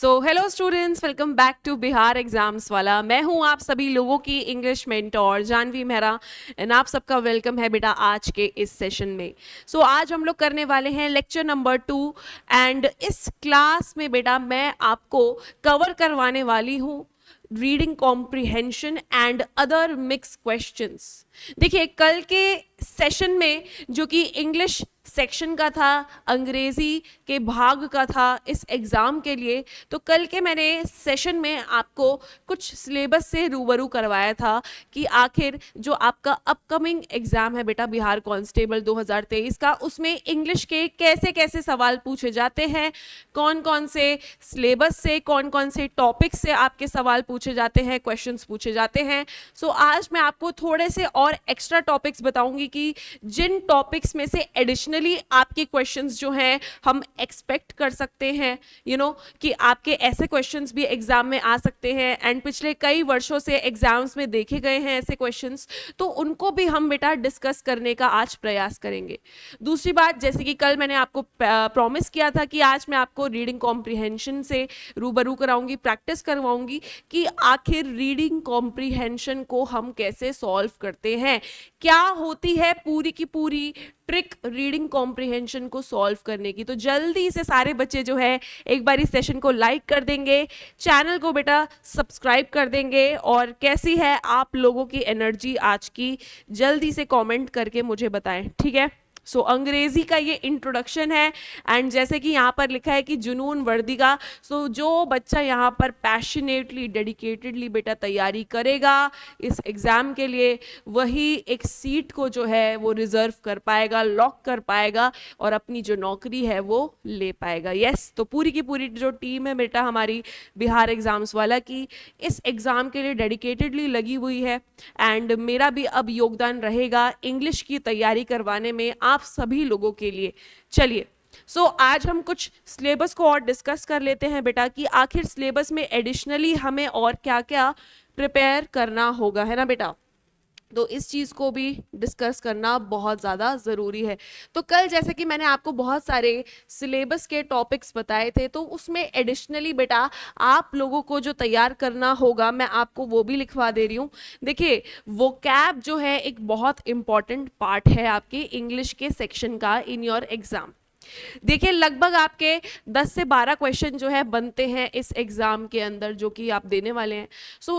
So hello students, welcome back to Bihar exams वाला। मैं हूं आप सभी लोगों की English mentor Janvi Mehra and आप सबका वेलकम है बेटा आज के इस सेशन में। आज हम लोग करने वाले हैं लेक्चर नंबर 2 एंड इस क्लास में बेटा मैं आपको कवर करवाने वाली हूं reading comprehension and other mix questions. देखिए, कल के सेशन में जो कि इंग्लिश सेक्शन का था, अंग्रेजी के भाग का था इस एग्जाम के लिए, तो कल के मैंने सेशन में आपको कुछ सिलेबस से रूबरू करवाया था कि आखिर जो आपका अपकमिंग एग्जाम है बेटा बिहार कांस्टेबल 2023 का, उसमें इंग्लिश के कैसे कैसे सवाल पूछे जाते हैं, कौन कौन से सिलेबस से, कौन कौन से टॉपिक से आपके सवाल पूछे जाते हैं, क्वेश्चंस पूछे जाते हैं। आज मैं आपको थोड़े से और एक्स्ट्रा टॉपिक्स बताऊंगी कि जिन टॉपिक्स में से एडिशनली आपके क्वेश्चंस जो हैं हम एक्सपेक्ट कर सकते हैं, कि आपके ऐसे क्वेश्चंस भी एग्जाम में आ सकते हैं एंड पिछले कई वर्षों से एग्जाम्स में देखे गए हैं ऐसे क्वेश्चंस, तो उनको भी हम बेटा डिस्कस करने का आज प्रयास करेंगे। दूसरी बात, जैसे कि कल मैंने आपको प्रॉमिस किया था कि आज मैं आपको रीडिंग कॉम्प्रिहेंशन से रूबरू कराऊंगी, प्रैक्टिस करवाऊंगी कि आखिर रीडिंग कॉम्प्रिहेंशन को हम कैसे सॉल्व करते हैं, क्या होती है पूरी की पूरी ट्रिक रीडिंग कॉम्प्रिहेंशन को सॉल्व करने की। तो जल्दी से सारे बच्चे जो है एक बार इस सेशन को लाइक कर देंगे, चैनल को बेटा सब्सक्राइब कर देंगे, और कैसी है आप लोगों की एनर्जी आज की जल्दी से कमेंट करके मुझे बताएं, ठीक है। अंग्रेजी का ये इंट्रोडक्शन है एंड जैसे कि यहाँ पर लिखा है कि जुनून वर्दी का, जो बच्चा यहाँ पर पैशनेटली डेडिकेटेडली बेटा तैयारी करेगा इस एग्ज़ाम के लिए, वही एक सीट को जो है वो रिजर्व कर पाएगा, लॉक कर पाएगा और अपनी जो नौकरी है वो ले पाएगा। यस, तो पूरी की पूरी जो टीम है बेटा हमारी बिहार एग्जाम्स वाला की इस एग्ज़ाम के लिए डेडिकेटेडली लगी हुई है एंड मेरा भी अब योगदान रहेगा इंग्लिश की तैयारी करवाने में आप सभी लोगों के लिए। चलिए, आज हम कुछ सिलेबस को और डिस्कस कर लेते हैं बेटा कि आखिर सिलेबस में एडिशनली हमें और क्या क्या प्रिपेयर करना होगा, है ना बेटा। तो इस चीज़ को भी डिस्कस करना बहुत ज़्यादा ज़रूरी है। तो कल जैसे कि मैंने आपको बहुत सारे सिलेबस के टॉपिक्स बताए थे, तो उसमें एडिशनली बेटा आप लोगों को जो तैयार करना होगा मैं आपको वो भी लिखवा दे रही हूँ। देखिए, वोकैब जो है एक बहुत इम्पॉर्टेंट पार्ट है आपके इंग्लिश के सेक्शन का इन योर एग्ज़ाम। देखिए, लगभग आपके 10 से 12 क्वेश्चन जो है बनते हैं इस एग्जाम के अंदर जो कि आप देने वाले हैं।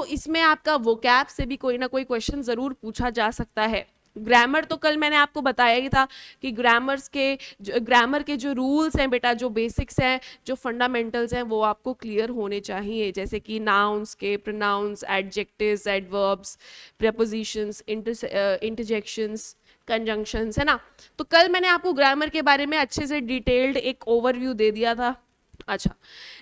इसमें आपका वोकैब से भी कोई ना कोई क्वेश्चन ज़रूर पूछा जा सकता है। ग्रामर तो कल मैंने आपको बताया ही था कि ग्रामर के जो रूल्स हैं बेटा, जो बेसिक्स हैं, जो फंडामेंटल्स हैं, वो आपको क्लियर होने चाहिए, जैसे कि नाउन्स के pronouns, adjectives, adverbs, prepositions, interjections, conjunctions, है ना। तो कल मैंने आपको ग्रामर के बारे में अच्छे से डिटेल्ड एक ओवरव्यू दे दिया था। अच्छा,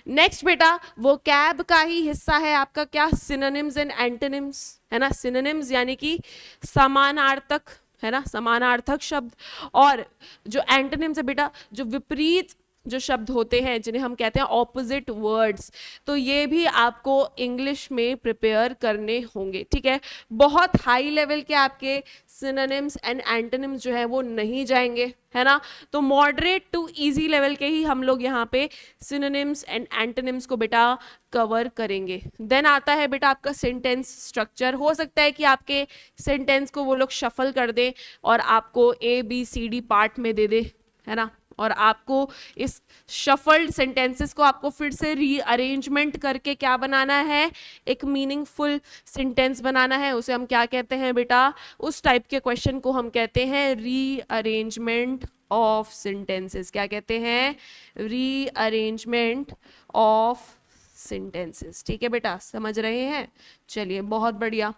नेक्स्ट बेटा वोकैब का ही हिस्सा है आपका क्या, सिनोनिम्स एंड एंटोनिम्स, है ना। सिनोनिम्स यानी कि समानार्थक, है ना, समानार्थक शब्द, और जो एंटोनिम्स है बेटा जो विपरीत जो शब्द होते हैं जिन्हें हम कहते हैं ऑपोजिट वर्ड्स, तो ये भी आपको इंग्लिश में प्रिपेयर करने होंगे, ठीक है। बहुत हाई लेवल के आपके सिनोनिम्स एंड एंटोनिम्स जो है वो नहीं जाएंगे, है ना। तो मॉडरेट टू इजी लेवल के ही हम लोग यहाँ पे सिनोनिम्स एंड एंटोनिम्स को बेटा कवर करेंगे। देन आता है बेटा आपका सेंटेंस स्ट्रक्चर। हो सकता है कि आपके सेंटेंस को वो लोग शफल कर दें और आपको ABCD पार्ट में दे दे, है ना, और आपको इस शफल्ड सेंटेंसेस को आपको फिर से रीअरेंजमेंट करके क्या बनाना है, एक मीनिंगफुल सेंटेंस बनाना है। उसे हम क्या कहते हैं बेटा, उस टाइप के क्वेश्चन को हम कहते हैं रीअरेंजमेंट ऑफ सेंटेंसेस। क्या कहते हैं, रीअरेंजमेंट ऑफ सेंटेंसेस, ठीक है बेटा, समझ रहे हैं। चलिए, बहुत बढ़िया।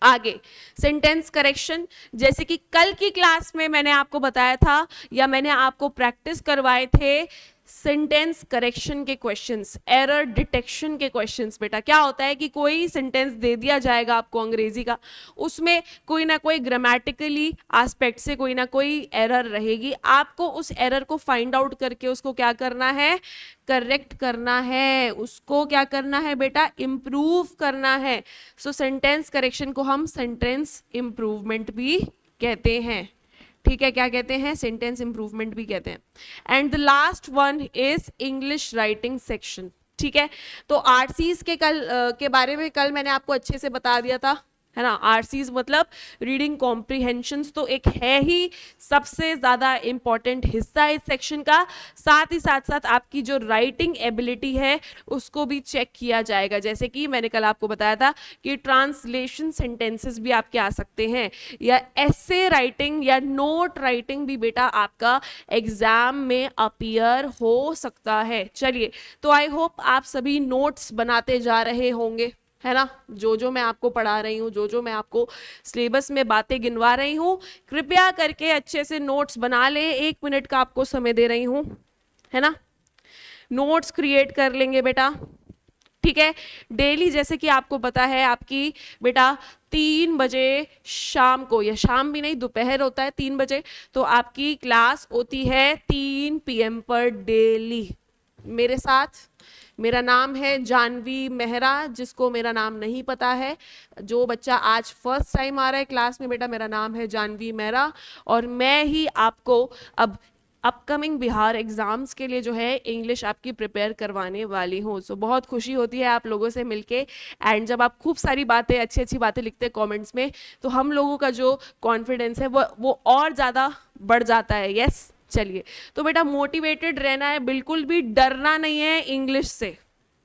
आगे सेंटेंस करेक्शन, जैसे कि कल की क्लास में मैंने आपको बताया था या मैंने आपको प्रैक्टिस करवाए थे सेंटेंस करेक्शन के क्वेश्चंस, एरर डिटेक्शन के क्वेश्चंस। बेटा क्या होता है कि कोई सेंटेंस दे दिया जाएगा आपको अंग्रेजी का, उसमें कोई ना कोई ग्रामेटिकली एस्पेक्ट से कोई ना कोई एरर रहेगी, आपको उस एरर को फाइंड आउट करके उसको क्या करना है, करेक्ट करना है, उसको क्या करना है बेटा, इम्प्रूव करना है। सेंटेंस करेक्शन को हम सेंटेंस इम्प्रूवमेंट भी कहते हैं, ठीक है। क्या कहते हैं, सेंटेंस इंप्रूवमेंट भी कहते हैं। And the last one is English writing section. ठीक है। तो आरसीज के के बारे में कल मैंने आपको अच्छे से बता दिया था, है ना। आरसीज मतलब रीडिंग कॉम्प्रिहेंशंस, तो एक है ही सबसे ज़्यादा इम्पॉर्टेंट हिस्सा इस सेक्शन का। साथ ही साथ साथ आपकी जो राइटिंग एबिलिटी है उसको भी चेक किया जाएगा, जैसे कि मैंने कल आपको बताया था कि ट्रांसलेशन सेंटेंसेस भी आपके आ सकते हैं, या एसे राइटिंग या नोट राइटिंग भी बेटा आपका एग्जाम में अपीयर हो सकता है। चलिए, तो आई होप आप सभी नोट्स बनाते जा रहे होंगे, है ना। जो मैं आपको पढ़ा रही हूँ, जो मैं आपको सिलेबस में बातें गिनवा रही हूँ, कृपया करके अच्छे से नोट्स बना ले। 1 मिनट का आपको समय दे रही हूँ, है ना। नोट्स क्रिएट कर लेंगे बेटा, ठीक है। डेली जैसे कि आपको पता है आपकी बेटा 3 बजे शाम को, या शाम भी नहीं दोपहर होता है 3 बजे, तो आपकी क्लास होती है 3 PM पर डेली मेरे साथ। मेरा नाम है जानवी मेहरा, जिसको मेरा नाम नहीं पता है, जो बच्चा आज फर्स्ट टाइम आ रहा है क्लास में, बेटा मेरा नाम है जानवी मेहरा, और मैं ही आपको अब अपकमिंग बिहार एग्जाम्स के लिए जो है इंग्लिश आपकी प्रिपेयर करवाने वाली हूँ। सो बहुत खुशी होती है आप लोगों से मिलके, एंड जब आप खूब सारी बातें, अच्छी अच्छी बातें लिखते हैं कमेंट्स में, तो हम लोगों का जो कॉन्फिडेंस है वो और ज़्यादा बढ़ जाता है। यस, चलिए, तो बेटा मोटिवेटेड रहना है, बिल्कुल भी डरना नहीं है इंग्लिश से,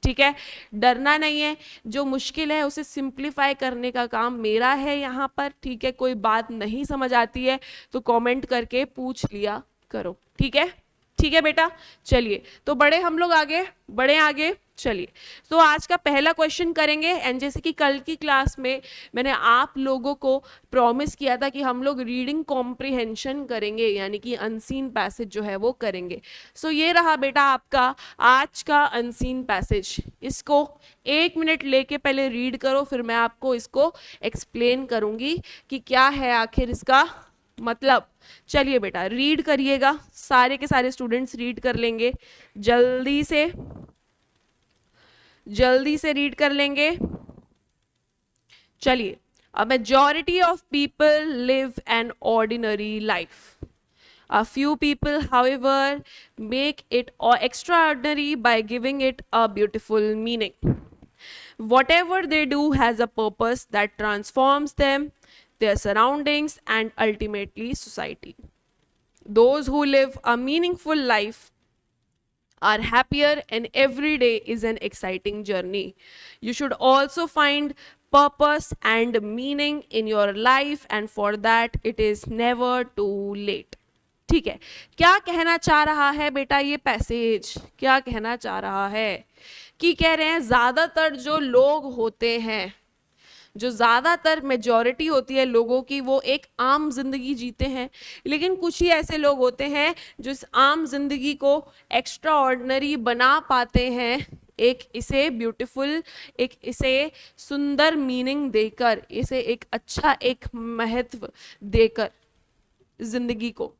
ठीक है। डरना नहीं है, जो मुश्किल है उसे सिंप्लीफाई करने का काम मेरा है यहाँ पर, ठीक है। कोई बात नहीं समझ आती है तो कमेंट करके पूछ लिया करो, ठीक है, ठीक है बेटा। चलिए, तो बढ़े हम लोग आगे, बढ़े आगे, चलिए। तो आज का पहला क्वेश्चन करेंगे, एंड जैसे कि कल की क्लास में मैंने आप लोगों को प्रॉमिस किया था कि हम लोग रीडिंग कॉम्प्रिहेंशन करेंगे, यानी कि अनसीन पैसेज जो है वो करेंगे। सो ये रहा बेटा आपका आज का अनसीन पैसेज। इसको 1 मिनट लेके पहले रीड करो, फिर मैं आपको इसको एक्सप्लेन करूंगी कि क्या है आखिर इसका मतलब। चलिए बेटा रीड करिएगा, सारे के सारे स्टूडेंट्स रीड कर लेंगे, जल्दी से रीड कर लेंगे। चलिए, a majority of people live an ordinary life. A few people, however, make it extraordinary by giving it a beautiful meaning. Whatever they do has a purpose that transforms them, their surroundings, and ultimately society. Those who live a meaningful life are happier, and every day is an exciting journey. You should also find purpose and meaning in your life, and for that it is never too late. ठीक है, क्या कहना चाह रहा है बेटा ये passage, क्या कहना चाह रहा है कि कह रहे हैं ज्यादातर जो लोग होते हैं, जो ज़्यादातर मेजॉरिटी होती है लोगों की, वो एक आम जिंदगी जीते हैं, लेकिन कुछ ही ऐसे लोग होते हैं जो इस आम जिंदगी को एक्स्ट्रा ऑर्डिनरी बना पाते हैं, एक इसे ब्यूटीफुल, एक इसे सुंदर मीनिंग देकर, इसे एक अच्छा एक महत्व देकर जिंदगी को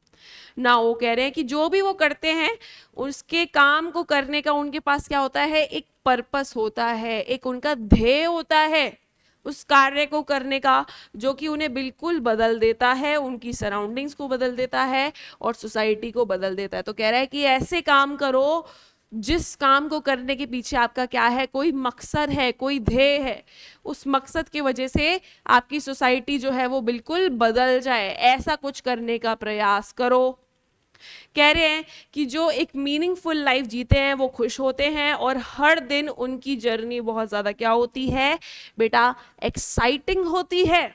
ना। वो कह रहे हैं कि जो भी वो करते हैं उसके काम को करने का उनके पास क्या होता है, एक पर्पस होता है, एक उनका ध्येय होता है उस कार्य को करने का, जो कि उन्हें बिल्कुल बदल देता है, उनकी सराउंडिंग्स को बदल देता है और सोसाइटी को बदल देता है। तो कह रहा है कि ऐसे काम करो जिस काम को करने के पीछे आपका क्या है, कोई मकसद है, कोई ध्येय है, उस मकसद की वजह से आपकी सोसाइटी जो है वो बिल्कुल बदल जाए, ऐसा कुछ करने का प्रयास करो। कह रहे हैं कि जो एक मीनिंगफुल लाइफ जीते हैं वो खुश होते हैं, और हर दिन उनकी जर्नी बहुत ज़्यादा क्या होती है बेटा, एक्साइटिंग होती है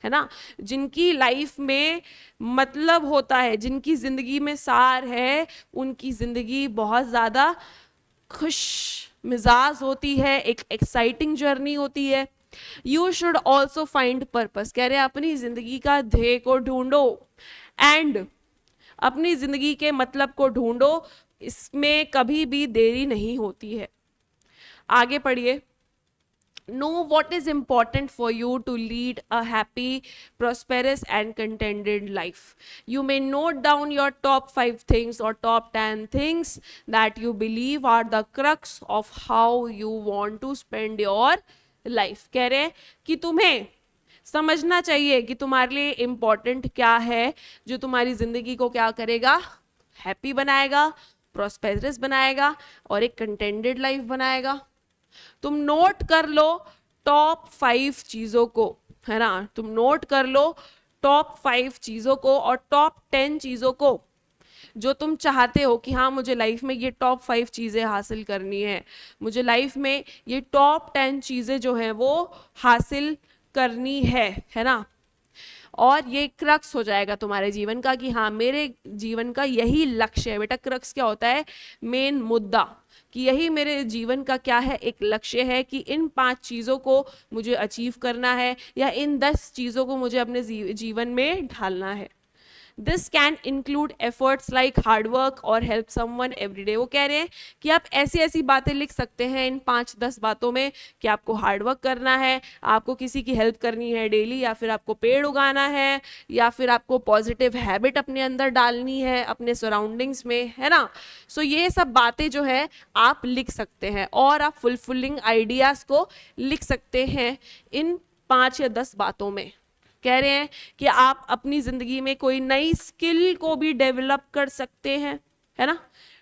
ना। जिनकी लाइफ में मतलब होता है, जिनकी ज़िंदगी में सार है, उनकी ज़िंदगी बहुत ज़्यादा खुश मिजाज होती है, एक एक्साइटिंग जर्नी होती है। You should also find purpose, कह रहे हैं अपनी ज़िंदगी का ध्येय को ढूंढो, एंड अपनी जिंदगी के मतलब को ढूंढो, इसमें कभी भी देरी नहीं होती है। आगे पढ़िए। Know what is important for you to lead a happy, prosperous and contented life. You may note down your top 5 things or top 10 things that you believe are the crux of how you want to spend your life. कह रहे हैं कि तुम्हें समझना चाहिए कि तुम्हारे लिए इम्पोर्टेंट क्या है, जो तुम्हारी जिंदगी को क्या करेगा, हैप्पी बनाएगा, प्रॉस्पेरस बनाएगा और एक कंटेंटेड लाइफ बनाएगा। तुम नोट कर लो टॉप 5 चीजों को, है ना, तुम नोट कर लो टॉप 5 चीजों को और टॉप 10 चीजों को जो तुम चाहते हो कि हाँ मुझे लाइफ में ये टॉप 5 चीजें हासिल करनी है, मुझे लाइफ में ये टॉप 10 चीजें जो है वो हासिल करनी है ना। और ये क्रक्स हो जाएगा तुम्हारे जीवन का कि हाँ मेरे जीवन का यही लक्ष्य है। बेटा क्रक्स क्या होता है? मेन मुद्दा, कि यही मेरे जीवन का क्या है, एक लक्ष्य है कि इन 5 चीज़ों को मुझे अचीव करना है या इन 10 चीज़ों को मुझे अपने जीवन में ढालना है। This can include efforts like hard work और हेल्प समवन एवरी डे। वो कह रहे हैं कि आप ऐसी ऐसी बातें लिख सकते हैं इन 5-10 बातों में कि आपको हार्ड वर्क करना है, आपको किसी की हेल्प करनी है डेली, या फिर आपको पेड़ उगाना है, या फिर आपको पॉजिटिव हैबिट अपने अंदर डालनी है अपने सराउंडिंग्स में, है ना। सो ये सब बातें जो है आप लिख सकते हैं और आप फुलफिलिंग आइडियाज़ को लिख सकते हैं इन 5 या 10 बातों में। कह रहे हैं कि आप अपनी जिंदगी में कोई नई स्किल को भी डेवलप कर सकते हैं, है ना,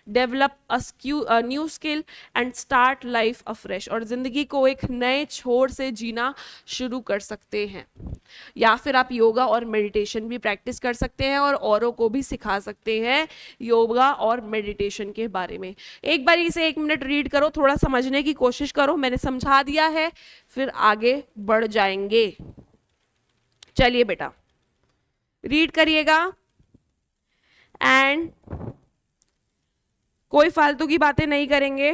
develop a new skill and start life afresh, और जिंदगी को एक नए छोर से जीना शुरू कर सकते हैं। या फिर आप योगा और मेडिटेशन भी प्रैक्टिस कर सकते हैं और औरों को भी सिखा सकते हैं योगा और मेडिटेशन के बारे में। एक बार इसे 1 मिनट रीड करो, थोड़ा समझने की कोशिश करो, मैंने समझा दिया है, फिर आगे बढ़ जाएंगे। चलिए बेटा रीड करिएगा एंड कोई फालतू की बातें नहीं करेंगे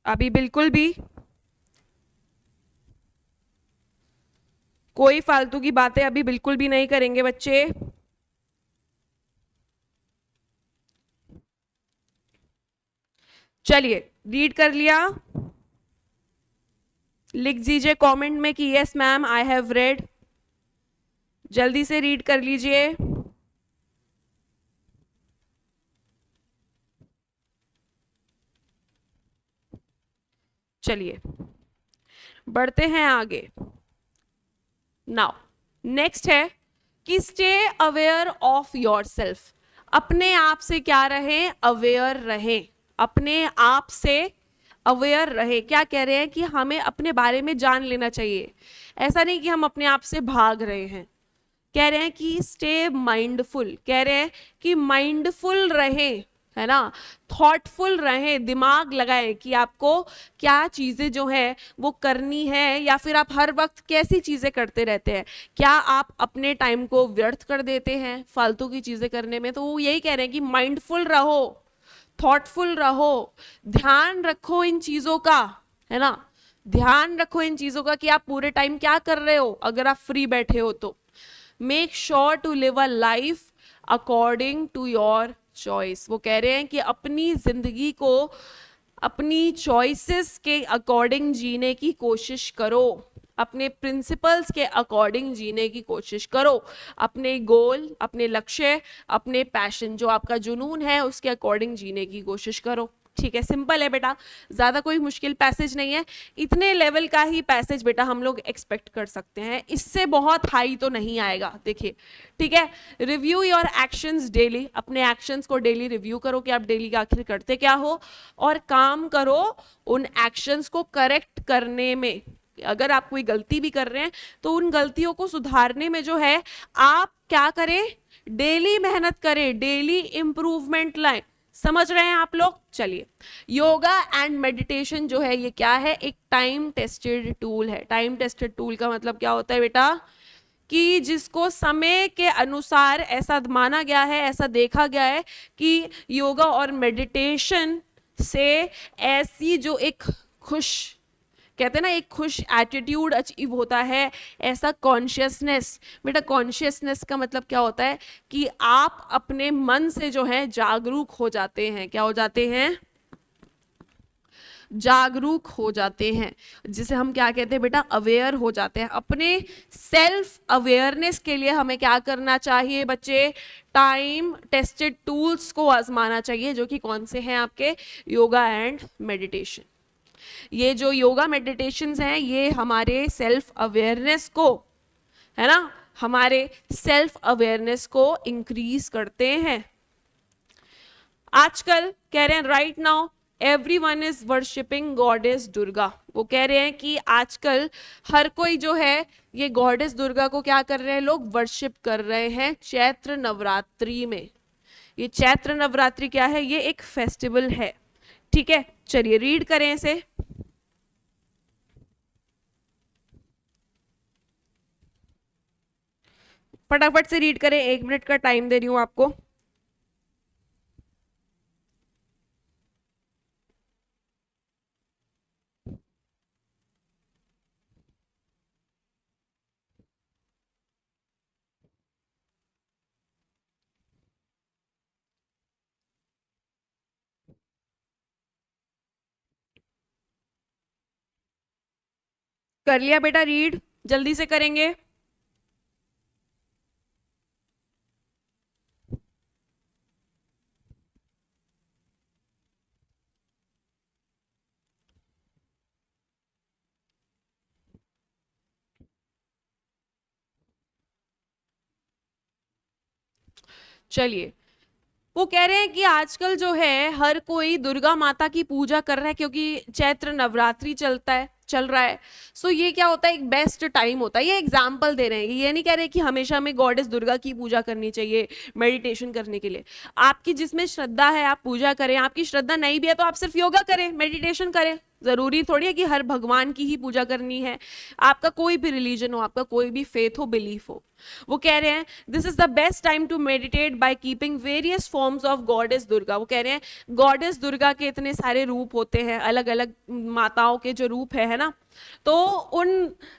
अभी, बिल्कुल भी कोई फालतू की बातें अभी बिल्कुल भी नहीं करेंगे बच्चे। चलिए रीड कर लिया, लिख दीजिए कमेंट में कि yes ma'am I have read. जल्दी से रीड कर लीजिए। चलिए बढ़ते हैं आगे। नाउ नेक्स्ट है कि stay aware of your self. अपने आप से क्या रहें? अवेयर रहें, अपने आप से अवेयर रहे। क्या कह रहे हैं कि हमें अपने बारे में जान लेना चाहिए, ऐसा नहीं कि हम अपने आप से भाग रहे हैं। कह रहे हैं कि स्टे माइंडफुल, कह रहे हैं कि माइंडफुल रहे, है ना, थॉटफुल रहे, दिमाग लगाए कि आपको क्या चीज़ें जो है वो करनी है, या फिर आप हर वक्त कैसी चीज़ें करते रहते हैं। क्या आप अपने टाइम को व्यर्थ कर देते हैं फालतू की चीज़ें करने में? तो वो यही कह रहे हैं कि माइंडफुल रहो, थॉटफुल रहो, ध्यान रखो इन चीज़ों का, है ना, ध्यान रखो इन चीज़ों का कि आप पूरे टाइम क्या कर रहे हो अगर आप फ्री बैठे हो तो। Make sure to live a life according to your choice. वो कह रहे हैं कि अपनी जिंदगी को अपनी चॉइसेस के अकॉर्डिंग जीने की कोशिश करो, अपने प्रिंसिपल्स के अकॉर्डिंग जीने की कोशिश करो, अपने गोल, अपने लक्ष्य, अपने पैशन, जो आपका जुनून है उसके अकॉर्डिंग जीने की कोशिश करो। ठीक है, सिंपल है बेटा, ज़्यादा कोई मुश्किल पैसेज नहीं है। इतने लेवल का ही पैसेज बेटा हम लोग एक्सपेक्ट कर सकते हैं, इससे बहुत हाई तो नहीं आएगा। देखिए ठीक है, रिव्यू योर एक्शंस डेली, अपने एक्शंस को डेली रिव्यू करो कि आप डेली का आखिर करते क्या हो, और काम करो उन एक्शंस को करेक्ट करने में। अगर आप कोई गलती भी कर रहे हैं तो उन गलतियों को सुधारने में जो है आप क्या करें, डेली मेहनत करें, डेली इंप्रूवमेंट लाएं। समझ रहे हैं आप लोग? चलिए, योगा एंड मेडिटेशन जो है ये क्या है? एक टाइम टेस्टेड टूल है। टाइम टेस्टेड टूल का मतलब क्या होता है बेटा? कि जिसको समय के अनुसार ऐसा माना गया है, ऐसा देखा गया है कि योगा और मेडिटेशन से ऐसी जो एक खुश, कहते हैं ना, एक खुश एटीट्यूड अचीव होता है, ऐसा कॉन्शियसनेस। बेटा कॉन्शियसनेस का मतलब क्या होता है? कि आप अपने मन से जो है जागरूक हो जाते हैं। क्या हो जाते हैं? जागरूक हो जाते हैं, जिसे हम क्या कहते हैं बेटा? अवेयर हो जाते हैं। अपने सेल्फ अवेयरनेस के लिए हमें क्या करना चाहिए बच्चे? टाइम टेस्टेड टूल्स को आजमाना चाहिए, जो कि कौन से हैं आपके? Yoga and meditation. ये जो योगा मेडिटेशंस हैं ये हमारे सेल्फ अवेयरनेस को, है ना, हमारे सेल्फ अवेयरनेस को इंक्रीज करते हैं। आजकल कह रहे हैं right now everyone is worshipping goddess Durga. वो कह रहे हैं कि आजकल हर कोई जो है ये गॉडेस दुर्गा को क्या कर रहे हैं, लोग वर्शिप कर रहे हैं चैत्र नवरात्रि में। ये चैत्र नवरात्रि क्या है, ये एक फेस्टिवल है, ठीक है। चलिए रीड करें इसे। फटाफट से रीड करें, 1 मिनट का टाइम दे रही हूं आपको। कर लिया बेटा रीड, जल्दी से करेंगे। चलिए, वो कह रहे हैं कि आजकल जो है हर कोई दुर्गा माता की पूजा कर रहा है क्योंकि चैत्र नवरात्रि चल रहा है। सो ये क्या होता है, एक बेस्ट टाइम होता है। ये एग्जाम्पल दे रहे हैं, ये नहीं कह रहे कि हमेशा हमें गॉडेस दुर्गा की पूजा करनी चाहिए मेडिटेशन करने के लिए। आपकी जिसमें श्रद्धा है आप पूजा करें, आपकी श्रद्धा नहीं भी है तो आप सिर्फ योगा करें, मेडिटेशन करें। जरूरी थोड़ी है कि हर भगवान की ही पूजा करनी है। आपका कोई भी रिलीजन हो, आपका कोई भी फेथ हो, बिलीफ हो। वो कह रहे हैं this is the best time to meditate by keeping various forms of goddess Durga. वो कह रहे हैं गॉडेस दुर्गा के इतने सारे रूप होते हैं, अलग अलग माताओं के जो रूप है ना, तो उन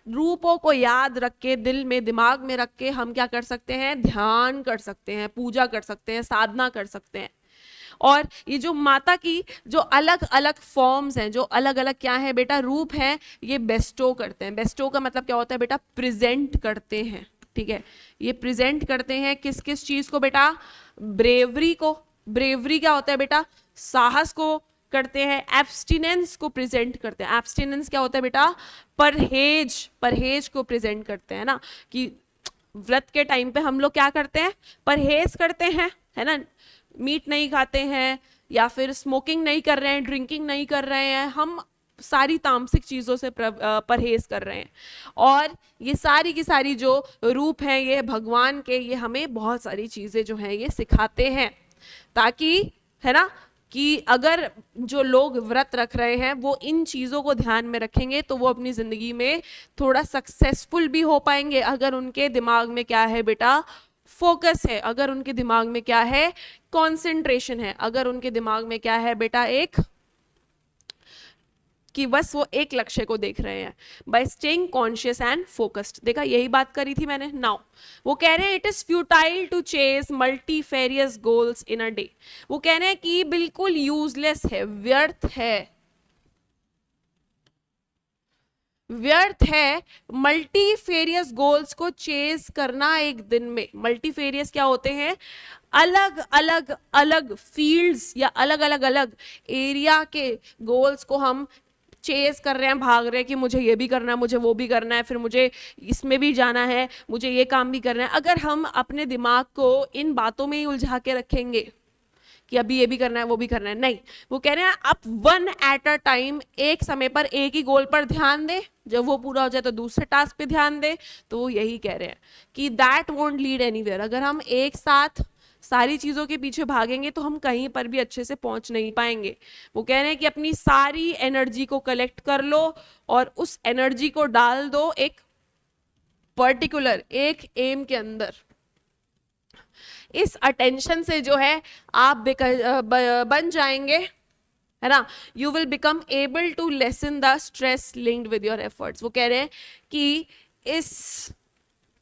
रूपों को याद रख के, दिल में दिमाग में रख के हम क्या कर सकते हैं, ध्यान कर सकते हैं, पूजा कर सकते हैं, साधना कर सकते हैं। और ये जो माता की जो अलग अलग फॉर्म्स हैं, जो अलग अलग क्या है बेटा, रूप हैं, ये बेस्टो करते हैं। बेस्टो का मतलब क्या होता है बेटा, प्रेजेंट करते हैं, ठीक है। ये प्रेजेंट करते हैं किस किस चीज को बेटा, ब्रेवरी को। ब्रेवरी क्या होता है बेटा, साहस को करते हैं। एब्सटिनेंस को प्रेजेंट करते हैं। एब्सटिनेंस क्या होता है बेटा, परहेज, परहेज को प्रेजेंट करते हैं ना, कि व्रत के टाइम पे हम लोग क्या करते हैं, परहेज करते हैं, है ना, मीट नहीं खाते हैं, या फिर स्मोकिंग नहीं कर रहे हैं, ड्रिंकिंग नहीं कर रहे हैं, हम सारी तामसिक चीज़ों से परहेज कर रहे हैं। और ये सारी की सारी जो रूप हैं ये भगवान के, ये हमें बहुत सारी चीज़ें जो हैं ये सिखाते हैं, ताकि, है ना, कि अगर जो लोग व्रत रख रहे हैं वो इन चीज़ों को ध्यान में रखेंगे तो वो अपनी ज़िंदगी में थोड़ा सक्सेसफुल भी हो पाएंगे। अगर उनके दिमाग में क्या है बेटा, फोकस है, अगर उनके दिमाग में क्या है, कंसंट्रेशन है, अगर उनके दिमाग में क्या है बेटा, एक कि बस वो एक लक्ष्य को देख रहे हैं, bye staying conscious and focused. देखा, यही बात करी थी मैंने। नाउ वो कह रहे हैं it is futile to chase multifarious goals in a day. वो कह रहे हैं कि बिल्कुल यूजलेस है, व्यर्थ है, व्यर्थ है मल्टीफेरियस गोल्स को चेस करना एक दिन में। मल्टीफेरियस क्या होते हैं, अलग अलग अलग फील्ड्स या अलग अलग अलग एरिया के गोल्स को हम चेस कर रहे हैं, भाग रहे हैं कि मुझे ये भी करना है, मुझे वो भी करना है, फिर मुझे इसमें भी जाना है, मुझे ये काम भी करना है। अगर हम अपने दिमाग को इन बातों में ही उलझा के रखेंगे कि अभी ये भी करना है, वो भी करना है, नहीं, वो कह रहे हैं आप वन एट अ टाइम, एक समय पर एक ही गोल पर ध्यान दे, जब वो पूरा हो जाए तो दूसरे टास्क पे ध्यान दे। तो वो यही कह रहे हैं कि दैट वोंट लीड एनीवेयर। अगर हम एक साथ सारी चीज़ों के पीछे भागेंगे तो हम कहीं पर भी अच्छे से पहुंच नहीं पाएंगे। वो कह रहे हैं कि अपनी सारी एनर्जी को कलेक्ट कर लो और उस एनर्जी को डाल दो एक पर्टिकुलर, एक एम के अंदर। इस अटेंशन से जो है आप बन जाएंगे, है ना, you will become able to lessen the stress linked with your efforts. वो कह रहे हैं कि इस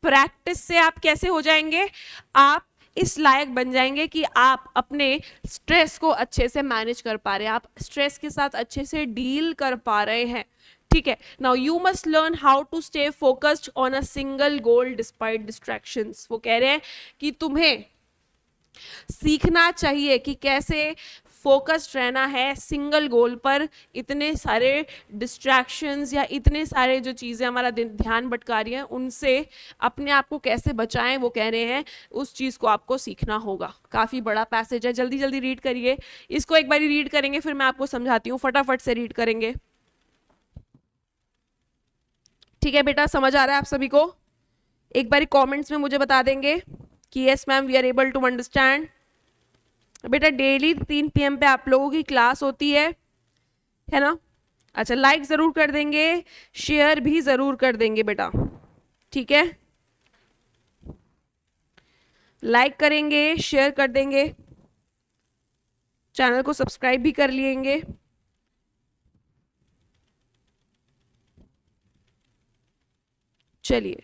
प्रैक्टिस से आप कैसे हो जाएंगे, आप इस लायक बन जाएंगे कि आप अपने स्ट्रेस को अच्छे से मैनेज कर पा रहे हैं, आप स्ट्रेस के साथ अच्छे से डील कर पा रहे हैं, ठीक है। Now you must learn how to stay focused on a single goal despite distractions. वो कह रहे हैं कि तुम्हें सीखना चाहिए कि कैसे फोकस्ड रहना है सिंगल गोल पर। इतने सारे डिस्ट्रैक्शंस या इतने सारे जो चीज़ें हमारा ध्यान भटका रही हैं उनसे अपने आप को कैसे बचाएं, वो कह रहे हैं उस चीज़ को आपको सीखना होगा। काफ़ी बड़ा पैसेज है, जल्दी जल्दी रीड करिए इसको। एक बार रीड करेंगे फिर मैं आपको समझाती हूँ, फटाफट से रीड करेंगे। ठीक है बेटा, समझ आ रहा है आप सभी को? एक बार कमेंट्स में मुझे बता देंगे कि yes ma'am we are able to understand. बेटा डेली 3 PM पे आप लोगों की क्लास होती है ना? अच्छा, लाइक जरूर कर देंगे, शेयर भी जरूर कर देंगे बेटा, ठीक है? लाइक करेंगे, शेयर कर देंगे, चैनल को सब्सक्राइब भी कर लेंगे। चलिए,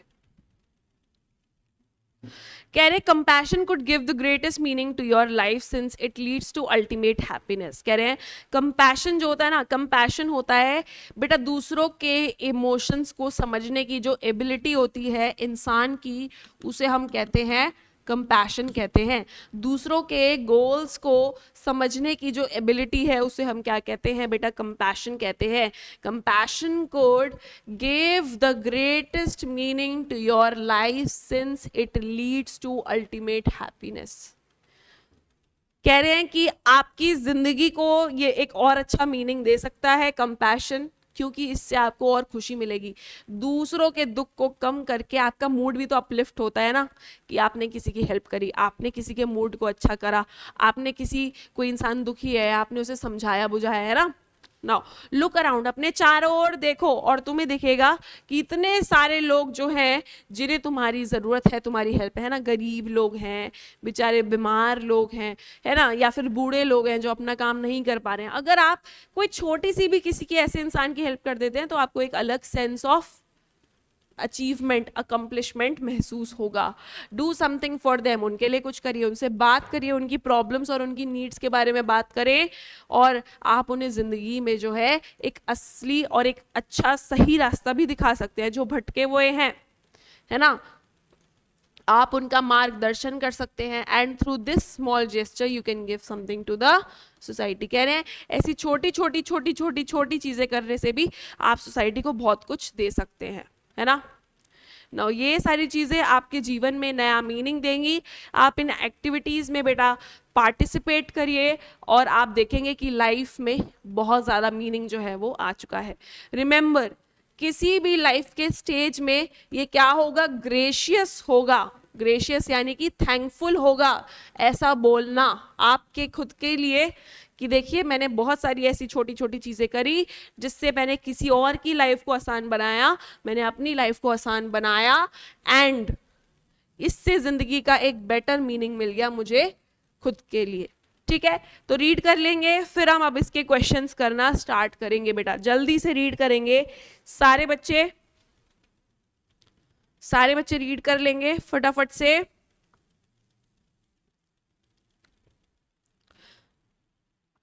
कह रहे compassion could give the greatest meaning to your life since it leads to ultimate happiness. कह रहे हैं कंपैशन जो होता है ना, कंपैशन होता है बेटा दूसरों के इमोशंस को समझने की जो एबिलिटी होती है इंसान की, उसे हम कहते हैं कंपैशन कहते हैं। दूसरों के गोल्स को समझने की जो एबिलिटी है उसे हम क्या कहते हैं बेटा? कंपैशन कहते हैं। Compassion could give the greatest meaning to your life since it leads to ultimate happiness. कह रहे हैं कि आपकी जिंदगी को ये एक और अच्छा मीनिंग दे सकता है कंपैशन, क्योंकि इससे आपको और खुशी मिलेगी। दूसरों के दुख को कम करके आपका मूड भी तो अपलिफ्ट होता है ना, कि आपने किसी की हेल्प करी, आपने किसी के मूड को अच्छा करा, आपने किसी, कोई इंसान दुखी है आपने उसे समझाया बुझाया, है ना? नाउ लुक अराउंड, अपने चारों ओर देखो और तुम्हें दिखेगा कि इतने सारे लोग जो हैं जिन्हें तुम्हारी ज़रूरत है, तुम्हारी हेल्प है ना। गरीब लोग हैं, बेचारे बीमार लोग हैं, है ना, या फिर बूढ़े लोग हैं जो अपना काम नहीं कर पा रहे हैं। अगर आप कोई छोटी सी भी किसी की ऐसे इंसान की हेल्प कर देते हैं तो आपको एक अलग सेंस ऑफ अचीवमेंट, अकम्पलिशमेंट महसूस होगा। डू समथिंग फॉर देम, उनके लिए कुछ करिए, उनसे बात करिए, उनकी प्रॉब्लम्स और उनकी नीड्स के बारे में बात करें, और आप उन्हें ज़िंदगी में जो है एक असली और एक अच्छा सही रास्ता भी दिखा सकते हैं। जो भटके हुए हैं, है ना, आप उनका मार्गदर्शन कर सकते हैं। And through this small gesture you can give something to the society. कह रहे हैं ऐसी छोटी छोटी छोटी छोटी छोटी चीज़ें करने से भी आप सोसाइटी को बहुत कुछ दे सकते हैं, है ना। नाउ ये सारी चीज़ें आपके जीवन में नया मीनिंग देंगी। आप इन एक्टिविटीज़ में बेटा पार्टिसिपेट करिए और आप देखेंगे कि लाइफ में बहुत ज़्यादा मीनिंग जो है वो आ चुका है। रिमेंबर, किसी भी लाइफ के स्टेज में ये क्या होगा? ग्रेशियस होगा। ग्रेशियस यानी कि थैंकफुल होगा। ऐसा बोलना आपके खुद के लिए कि देखिए मैंने बहुत सारी ऐसी छोटी छोटी चीज़ें करी जिससे मैंने किसी और की लाइफ को आसान बनाया, मैंने अपनी लाइफ को आसान बनाया, एंड इससे ज़िंदगी का एक बेटर मीनिंग मिल गया मुझे खुद के लिए। ठीक है, तो रीड कर लेंगे, फिर हम अब इसके क्वेश्चंस करना स्टार्ट करेंगे। बेटा जल्दी से रीड करेंगे, सारे बच्चे रीड कर लेंगे फटाफट से।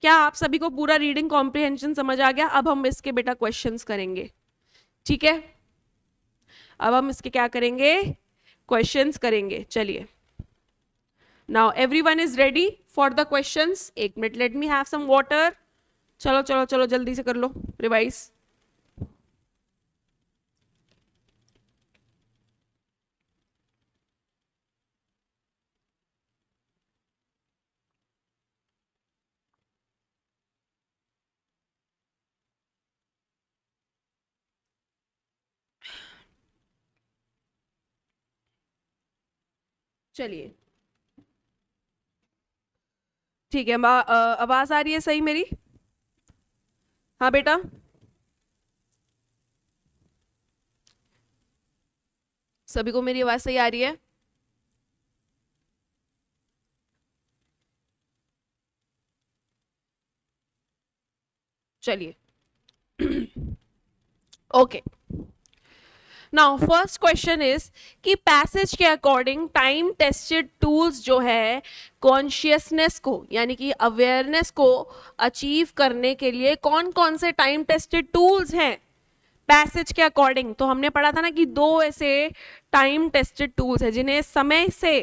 क्या आप सभी को पूरा रीडिंग कॉम्प्रिहेंशन समझ आ गया? अब हम इसके बेटा क्वेश्चंस करेंगे। ठीक है, अब हम इसके क्या करेंगे? क्वेश्चंस करेंगे। चलिए, now everyone is ready for the questions. एक minute, let me have some water. चलो चलो चलो जल्दी से कर लो रिवाइज। चलिए, ठीक है, आवाज आ रही है सही मेरी? हाँ बेटा, सभी को मेरी आवाज सही आ रही है? चलिए, okay. Now first question is कि पैसेज के अकॉर्डिंग टाइम टेस्टेड टूल्स जो है कॉन्शियसनेस को यानी कि अवेयरनेस को अचीव करने के लिए कौन कौन से टाइम टेस्टेड टूल्स हैं पैसेज के अकॉर्डिंग? तो हमने पढ़ा था ना कि 2 ऐसे टाइम टेस्टेड टूल्स हैं जिन्हें समय से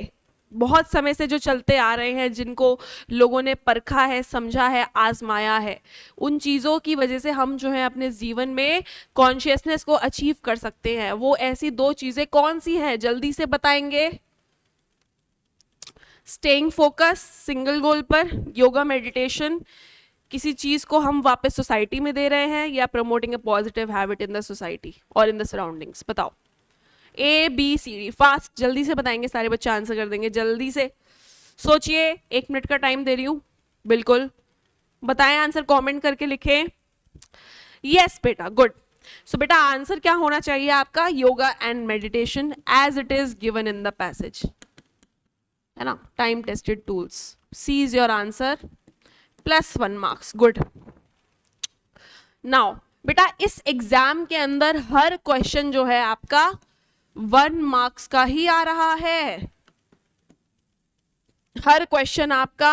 बहुत समय से जो चलते आ रहे हैं, जिनको लोगों ने परखा है, समझा है, आजमाया है, उन चीज़ों की वजह से हम जो है अपने जीवन में कॉन्शियसनेस को अचीव कर सकते हैं। वो ऐसी 2 चीज़ें कौन सी हैं, जल्दी से बताएंगे? स्टेइंग फोकस सिंगल गोल पर, योगा मेडिटेशन, किसी चीज़ को हम वापस सोसाइटी में दे रहे हैं, या promoting a positive habit in the society और इन द सराउंडिंग्स। बताओ, ABCD, फास्ट, जल्दी से बताएंगे, सारे बच्चे आंसर कर देंगे, जल्दी से सोचिए, 1 मिनट का टाइम दे रही हूँ, बिल्कुल बताएं आंसर, कमेंट करके लिखें। यस बेटा, गुड। सो बेटा आंसर क्या होना चाहिए आपका? Yoga and meditation as it is given in the passage, है ना, time tested tools. C is your answer, +1 marks, good. Now बेटा इस एग्जाम के अंदर हर क्वेश्चन जो है आपका 1 मार्क्स का ही आ रहा है, हर क्वेश्चन आपका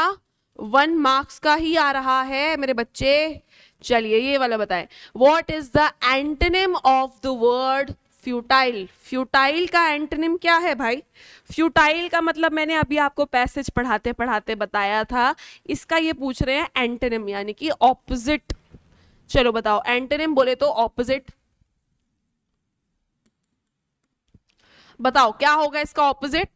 1 मार्क्स का ही आ रहा है मेरे बच्चे। चलिए ये वाला बताएं, what is the antonym of the word futile? Futile का एंटोनिम क्या है भाई? फ्यूटाइल का मतलब मैंने अभी आपको पैसेज पढ़ाते पढ़ाते बताया था, इसका ये पूछ रहे हैं एंटोनिम, यानी कि ऑपोजिट। चलो बताओ, एंटोनिम बोले तो ऑपोजिट, बताओ क्या होगा इसका ऑपोजिट?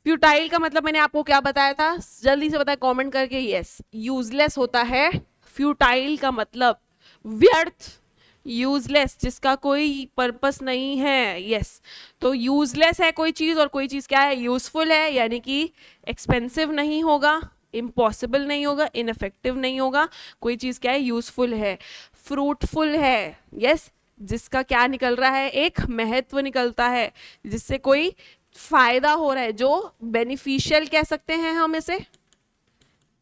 फ्यूटाइल का मतलब मैंने आपको क्या बताया था, जल्दी से बताया कमेंट करके। यस, यूजलेस होता है फ्यूटाइल का मतलब, व्यर्थ, यूजलेस, जिसका कोई पर्पस नहीं है। यस, तो यूजलेस है कोई चीज, और कोई चीज क्या है? यूजफुल है, यानी कि एक्सपेंसिव नहीं होगा, इम्पॉसिबल नहीं होगा, इनफेक्टिव नहीं होगा, कोई चीज क्या है? यूजफुल है, फ्रूटफुल है। यस, जिसका क्या निकल रहा है? एक महत्व निकलता है, जिससे कोई फायदा हो रहा है, जो बेनिफिशियल कह सकते हैं हम इसे,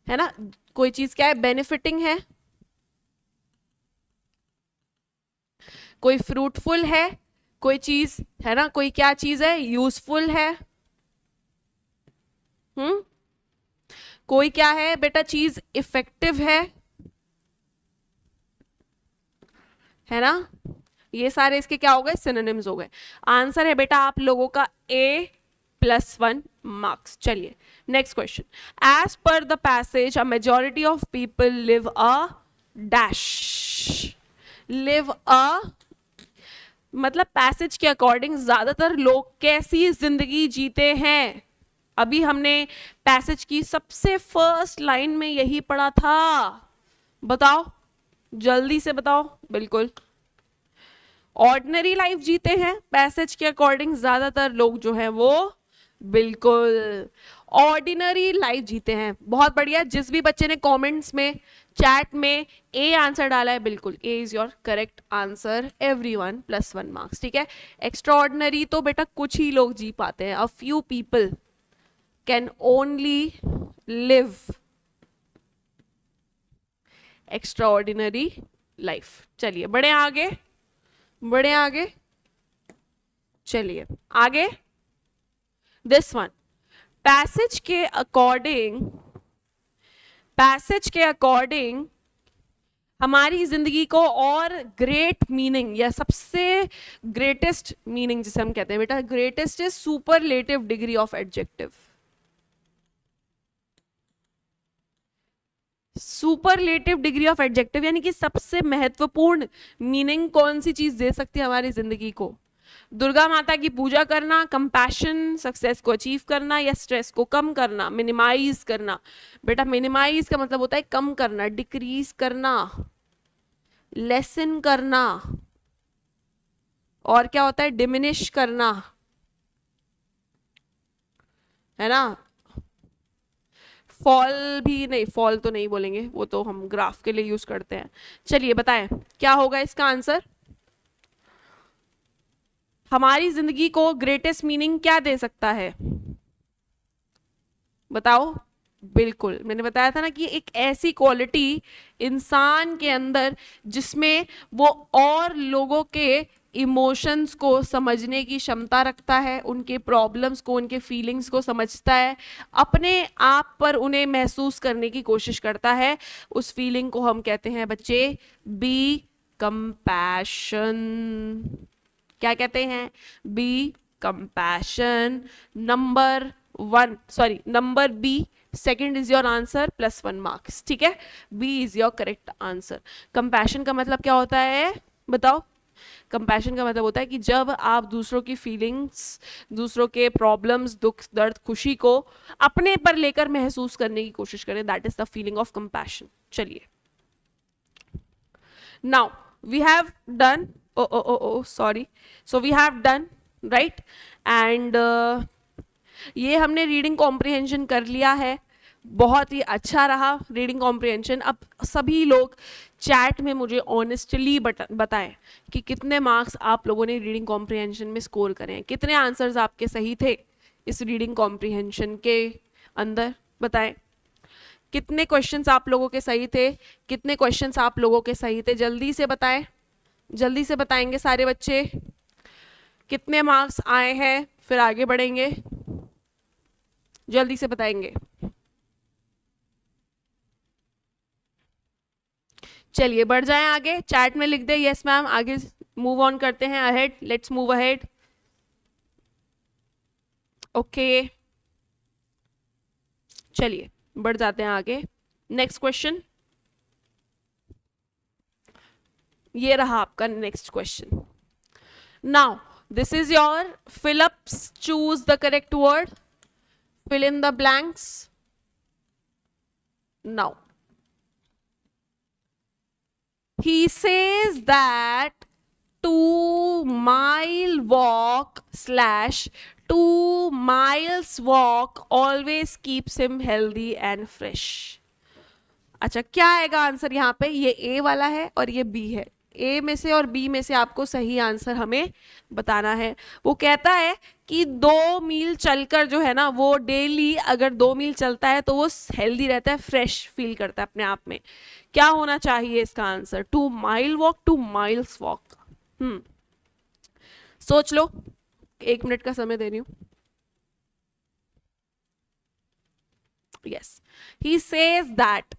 है ना, कोई चीज क्या है? बेनिफिटिंग है, कोई फ्रूटफुल है, कोई चीज, है ना, कोई क्या चीज है? यूजफुल है। कोई क्या है बेटा चीज? इफेक्टिव है ना। ये सारे इसके क्या हो गए? सिनोनिम्स हो गए। आंसर है बेटा आप लोगों का A+1 मार्क्स। चलिए next question, as per the passage a majority of people live a dash, live a मतलब पैसेज के अकॉर्डिंग ज्यादातर लोग कैसी जिंदगी जीते हैं? अभी हमने पैसेज की सबसे फर्स्ट लाइन में यही पढ़ा था, बताओ जल्दी से बताओ। बिल्कुल ऑर्डिनरी लाइफ जीते हैं पैसेज के अकॉर्डिंग ज्यादातर लोग जो है वो, बिल्कुल ऑर्डिनरी लाइफ जीते हैं। बहुत बढ़िया, जिस भी बच्चे ने कमेंट्स में, चैट में ए आंसर डाला है, बिल्कुल A is your correct answer, everyone +1 marks. ठीक है, एक्स्ट्रा ऑर्डिनरी तो बेटा कुछ ही लोग जी पाते हैं, a few people can only live extra ordinary life. चलिए बढ़े आगे, बढ़े आगे, चलिए आगे। दिस वन, पैसेज के अकॉर्डिंग, पैसेज के अकॉर्डिंग हमारी जिंदगी को और ग्रेट मीनिंग, या सबसे ग्रेटेस्ट मीनिंग जिसे हम कहते हैं बेटा, greatest is superlative degree of adjective. Superlative degree of adjective यानी कि सबसे महत्वपूर्ण मीनिंग कौन सी चीज दे सकती है हमारी जिंदगी को? दुर्गा माता की पूजा करना, कंपैशन, सक्सेस को अचीव करना, या स्ट्रेस को कम करना, मिनिमाइज करना। बेटा मिनिमाइज का मतलब होता है कम करना, डिक्रीज करना, लेसन करना, और क्या होता है? डिमिनिश करना, है ना। फॉल भी नहीं, फॉल तो नहीं बोलेंगे, वो तो हम ग्राफ के लिए यूज करते हैं। चलिए बताएं क्या होगा इसका आंसर? हमारी जिंदगी को ग्रेटेस्ट मीनिंग क्या दे सकता है? बताओ। बिल्कुल मैंने बताया था ना कि एक ऐसी क्वालिटी इंसान के अंदर जिसमें वो और लोगों के इमोशंस को समझने की क्षमता रखता है, उनके प्रॉब्लम्स को, उनके फीलिंग्स को समझता है, अपने आप पर उन्हें महसूस करने की कोशिश करता है। उस फीलिंग को हम कहते हैं बच्चे बी कंपैशन। क्या कहते हैं? B compassion. Number B second is your answer +1 marks. ठीक है, B is your correct answer. Compassion का मतलब क्या होता है बताओ? कंपैशन का मतलब होता है कि जब आप दूसरों की फीलिंग्स, दूसरों के प्रॉब्लम्स, दुख दर्द खुशी को अपने पर लेकर महसूस करने की कोशिश करें. That is the feeling of compassion. चलिए, now we have done, sorry, so we have done right. And ये हमने रीडिंग कॉम्प्रिहेंशन कर लिया है. बहुत ही अच्छा रहा रीडिंग कॉम्प्रिहेंशन. अब सभी लोग चैट में मुझे ऑनेस्टली बताएं कि कितने मार्क्स आप लोगों ने रीडिंग कॉम्प्रिहेंशन में स्कोर करें. कितने आंसर्स आपके सही थे इस रीडिंग कॉम्प्रिहेंशन के अंदर, बताएं. कितने क्वेश्चंस आप लोगों के सही थे, कितने क्वेश्चंस आप लोगों के सही थे, जल्दी से बताएं. जल्दी से बताएंगे सारे बच्चे कितने मार्क्स आए हैं, फिर आगे बढ़ेंगे. जल्दी से बताएंगे. चलिए बढ़ जाएं आगे, चैट में लिख दे यस मैम. आगे मूव ऑन करते हैं, ahead, let's move ahead. Okay, चलिए बढ़ जाते हैं आगे. नेक्स्ट क्वेश्चन, ये रहा आपका next question. Now this is your fill-ups. Choose the correct word, fill in the blanks. Now he says that 2-mile walk / 2 miles walk always keeps him healthy and fresh. अच्छा, क्या आएगा answer यहाँ पे? ये ए वाला है और ये बी है. ए में से और बी में से आपको सही आंसर हमें बताना है. वो कहता है कि 2 मील चलकर जो है ना, वो डेली अगर 2 मील चलता है तो वो हेल्दी रहता है, फ्रेश फील करता है अपने आप में. क्या होना चाहिए इसका answer? 2 mile walk, 2 miles walk. सोच लो, 1 मिनट का समय दे रही हूं. Yes, he says that.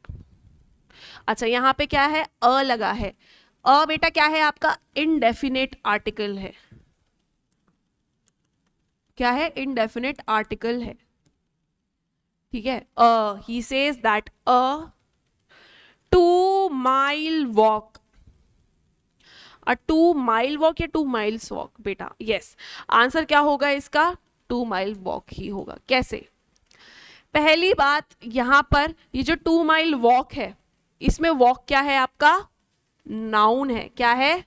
अच्छा, यहाँ पे क्या है? अ लगा है. अ बेटा क्या है आपका? इनडेफिनेट आर्टिकल है. क्या है? इनडेफिनेट आर्टिकल है. ठीक है. He says that 2 mile walk. 2 mile walk या 2 माइल्स वॉक बेटा? यस, आंसर क्या होगा इसका? 2 माइल वॉक ही होगा. कैसे? पहली बात, यहां पर ये जो 2 माइल वॉक है, इसमें वॉक क्या है आपका? नाउन है. क्या है?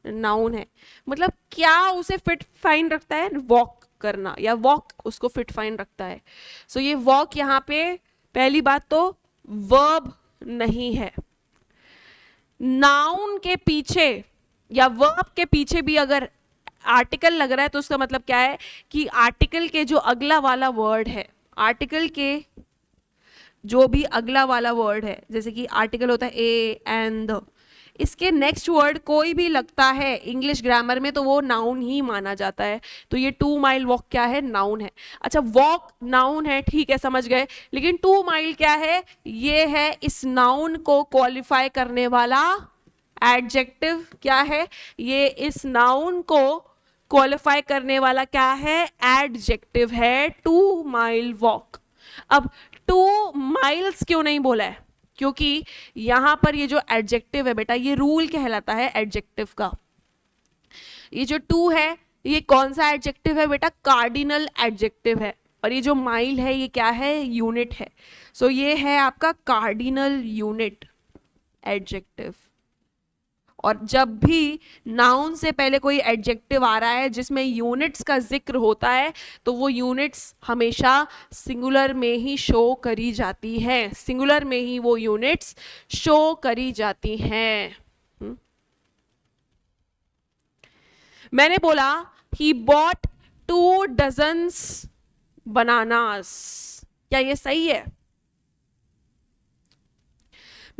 नाउन है. मतलब क्या उसे फिट फाइन रखता है? वॉक करना, या वॉक उसको फिट फाइन रखता है. सो ये वॉक यहाँ पे पहली बात तो वर्ब नहीं है. नाउन के पीछे या वर्ब के पीछे भी अगर आर्टिकल लग रहा है तो उसका मतलब क्या है कि आर्टिकल के जो अगला वाला वर्ड है, आर्टिकल के जो भी अगला वाला वर्ड है, जैसे कि आर्टिकल होता है ए एंड द, इसके नेक्स्ट वर्ड कोई भी लगता है इंग्लिश ग्रामर में तो वो नाउन ही माना जाता है. तो ये 2 माइल वॉक क्या है? नाउन है. अच्छा, वॉक नाउन है, ठीक है, समझ गए. लेकिन 2 माइल क्या है? ये है इस नाउन को क्वालिफाई करने वाला एडजेक्टिव. क्या है? ये इस नाउन को क्वालिफाई करने वाला क्या है? एडजेक्टिव है. 2 माइल वॉक. अब 2 माइल्स क्यों नहीं बोला है? क्योंकि यहां पर ये जो एडजेक्टिव है बेटा, ये रूल कहलाता है एडजेक्टिव का. ये जो 2 है, ये कौन सा एडजेक्टिव है बेटा? कार्डिनल एडजेक्टिव है. और ये जो माइल है, ये क्या है? यूनिट है. सो ये है आपका कार्डिनल यूनिट एडजेक्टिव. और जब भी नाउन से पहले कोई एडजेक्टिव आ रहा है जिसमें यूनिट्स का जिक्र होता है तो वो यूनिट्स हमेशा सिंगुलर में ही शो करी जाती हैं. सिंगुलर में ही वो यूनिट्स शो करी जाती हैं. मैंने बोला ही बॉट 2 डजन्स बनानास. क्या ये सही है?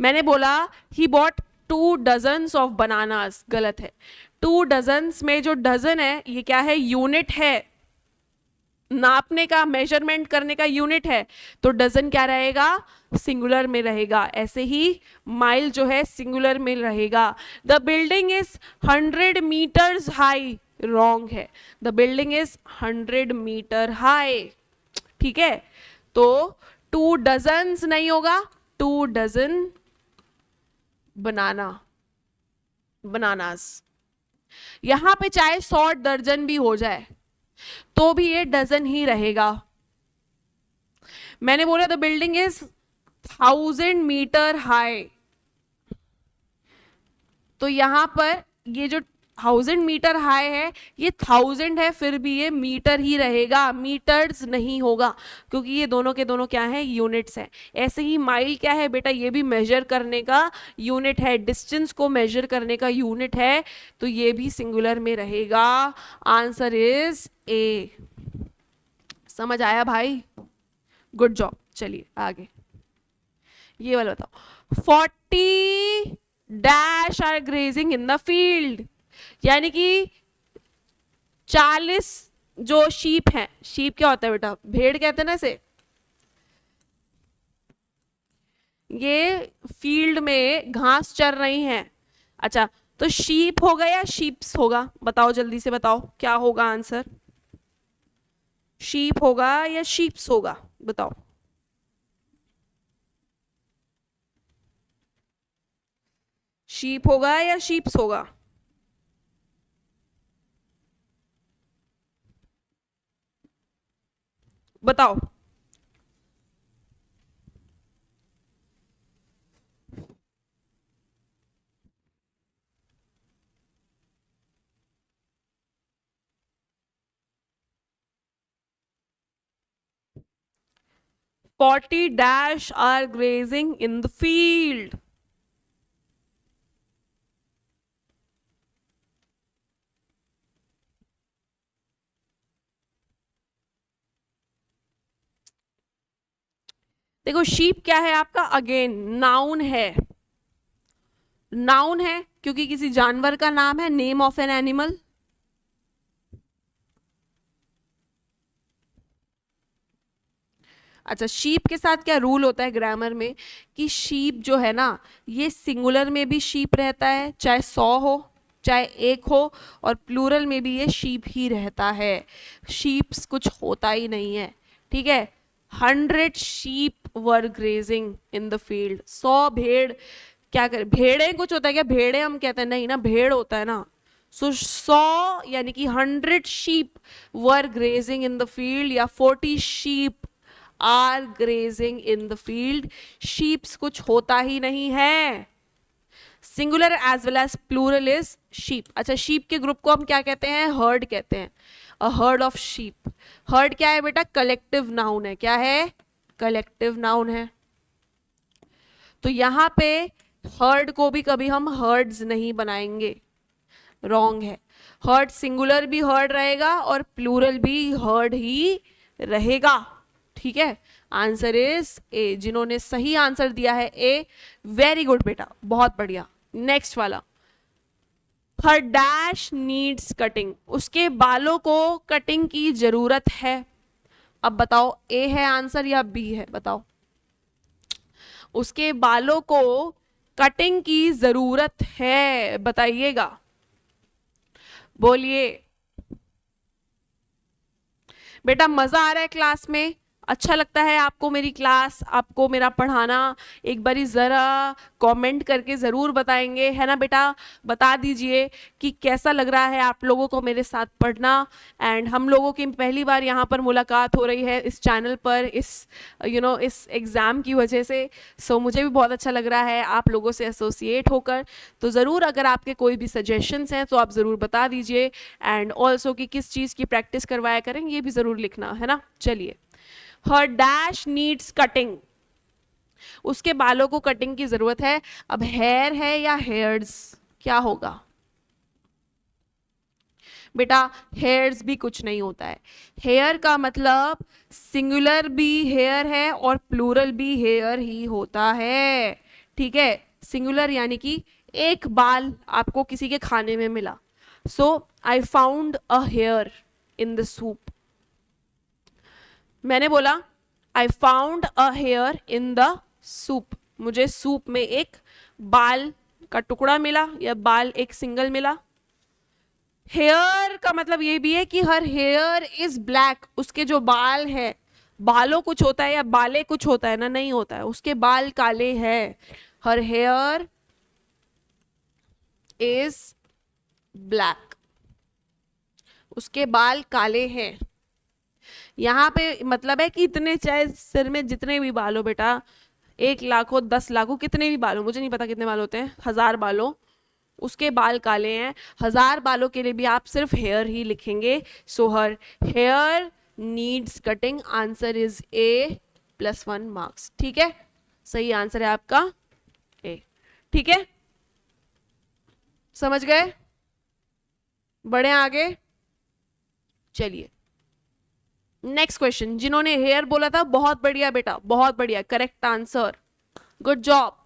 मैंने बोला he bought 2 dozens of bananas. गलत है. 2 डजन्स में जो डजन है ये क्या है? यूनिट है. नापने का, मेजरमेंट करने का यूनिट है. तो डजन क्या रहेगा? सिंगुलर में रहेगा. ऐसे ही माइल जो है सिंगुलर में रहेगा. The building is 100 meters high. Wrong है। The building is 100 meter high. ठीक है, तो 2 डजन्स नहीं होगा, 2 डजन बनाना, बनानास। यहां पे चाहे 100 दर्जन भी हो जाए तो भी ये डजन ही रहेगा। मैंने बोला the building is 1000 meter high, तो यहां पर ये जो 1000 मीटर हाई है, ये 1000 है, फिर भी ये मीटर ही रहेगा, मीटर्स नहीं होगा, क्योंकि ये दोनों के दोनों क्या है, यूनिट्स हैं। ऐसे ही माइल क्या है बेटा, ये भी मेजर करने का यूनिट है, डिस्टेंस को मेजर करने का यूनिट है, तो ये भी सिंगुलर में रहेगा। Answer is A. समझ आया भाई? Good job. चलिए आगे, ये वाला बताओ। 40 dash are grazing in the field, यानी कि 40 जो शीप हैं, शीप क्या होता है बेटा, भेड़ कहते हैं ना इसे, ये फील्ड में घास चर रही हैं। अच्छा, तो शीप होगा या शीप्स होगा, बताओ जल्दी से बताओ क्या होगा आंसर, शीप होगा या शीप्स होगा, बताओ। शीप होगा या शीप्स होगा, बताओ। Forty dash are grazing in the field. देखो शीप क्या है आपका, अगेन नाउन है, नाउन है क्योंकि किसी जानवर का नाम है, नेम ऑफ एन एनिमल। अच्छा, शीप के साथ क्या रूल होता है ग्रामर में, कि शीप जो है ना, ये सिंगुलर में भी शीप रहता है, चाहे 100 हो चाहे 1 हो, और प्लूरल में भी ये शीप ही रहता है, शीप्स कुछ होता ही नहीं है। ठीक है, 100 sheep were grazing in the field, 100 भेड़, क्या कर, भेड़े कुछ होता है क्या, भेड़े हम कहते हैं नहीं ना, भेड़ होता है ना। सो 100 यानी कि 100 sheep were grazing in the field, या 40 sheep are grazing in the field. Sheeps कुछ होता ही नहीं है, singular as well as plural is sheep. अच्छा, शीप के ग्रुप को हम क्या कहते हैं, हर्ड कहते हैं, a herd of sheep. Herd क्या है बेटा, कलेक्टिव नाउन है, क्या है, कलेक्टिव नाउन है। तो यहां पे हर्ड को भी कभी हम हर्ड्स नहीं बनाएंगे, रॉन्ग है। हर्ड सिंगुलर भी हर्ड रहेगा और प्लूरल भी हर्ड ही रहेगा। ठीक है, आंसर इज ए। जिन्होंने सही आंसर दिया है ए, वेरी गुड बेटा, बहुत बढ़िया। नेक्स्ट वाला, हर डैश नीड्स कटिंग, उसके बालों को कटिंग की जरूरत है। अब बताओ ए है आंसर या बी है, बताओ। उसके बालों को कटिंग की जरूरत है, बताइएगा, बोलिए। बेटा मजा आ रहा है क्लास में, अच्छा लगता है आपको मेरी क्लास, आपको मेरा पढ़ाना, एक बारी ज़रा कमेंट करके ज़रूर बताएंगे, है ना बेटा, बता दीजिए कि कैसा लग रहा है आप लोगों को मेरे साथ पढ़ना। एंड हम लोगों की पहली बार यहाँ पर मुलाकात हो रही है इस चैनल पर, इस इस एग्ज़ाम की वजह से। सो मुझे भी बहुत अच्छा लग रहा है आप लोगों से एसोसिएट होकर। तो ज़रूर अगर आपके कोई भी सजेशंस हैं तो आप ज़रूर बता दीजिए, एंड ऑल्सो कि किस चीज़ की प्रैक्टिस करवाया करें ये भी ज़रूर लिखना, है ना। चलिए, हर डैश नीड्स कटिंग, उसके बालों को कटिंग की जरूरत है। अब हेयर है या हेयर्स, क्या होगा बेटा, हेयर्स भी कुछ नहीं होता है। हेयर का मतलब सिंगुलर भी हेयर है और प्लूरल भी हेयर ही होता है। ठीक है, सिंगुलर यानी कि एक बाल आपको किसी के खाने में मिला, so I found a hair in the soup. मैंने बोला I found a hair in the soup, मुझे सूप में एक बाल का टुकड़ा मिला या बाल एक सिंगल मिला। हेयर का मतलब ये भी है कि हर हेयर इज ब्लैक, उसके जो बाल है, बालों कुछ होता है या बाले कुछ होता है ना, नहीं होता है, उसके बाल काले हैं। हर हेयर इज ब्लैक, उसके बाल काले हैं। यहाँ पे मतलब है कि इतने, चाहे सिर में जितने भी बाल हो बेटा, 1 लाख हो, 10 लाख हो, कितने भी बाल हो, मुझे नहीं पता कितने बाल होते हैं, 1000 बाल हो, उसके बाल काले हैं। 1000 बालों के लिए भी आप सिर्फ हेयर ही लिखेंगे। So her hair needs cutting, answer is A +1 marks. ठीक है, सही आंसर है आपका ए। ठीक है, समझ गए? बढ़े आगे, चलिए नेक्स्ट क्वेश्चन। जिन्होंने हेयर बोला था, बहुत बढ़िया बेटा, बहुत बढ़िया, करेक्ट आंसर, गुड जॉब।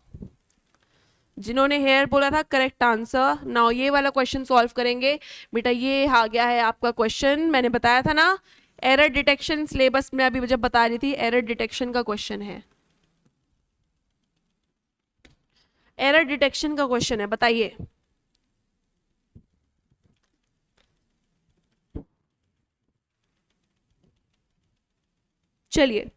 जिन्होंने हेयर बोला था, करेक्ट आंसर। नाउ ये वाला क्वेश्चन सॉल्व करेंगे बेटा। ये आ गया है आपका क्वेश्चन, मैंने बताया था ना, एरर डिटेक्शन सिलेबस में अभी जब बता रही थी, एरर डिटेक्शन का क्वेश्चन है, एरर डिटेक्शन का क्वेश्चन है, बताइए। चलिए,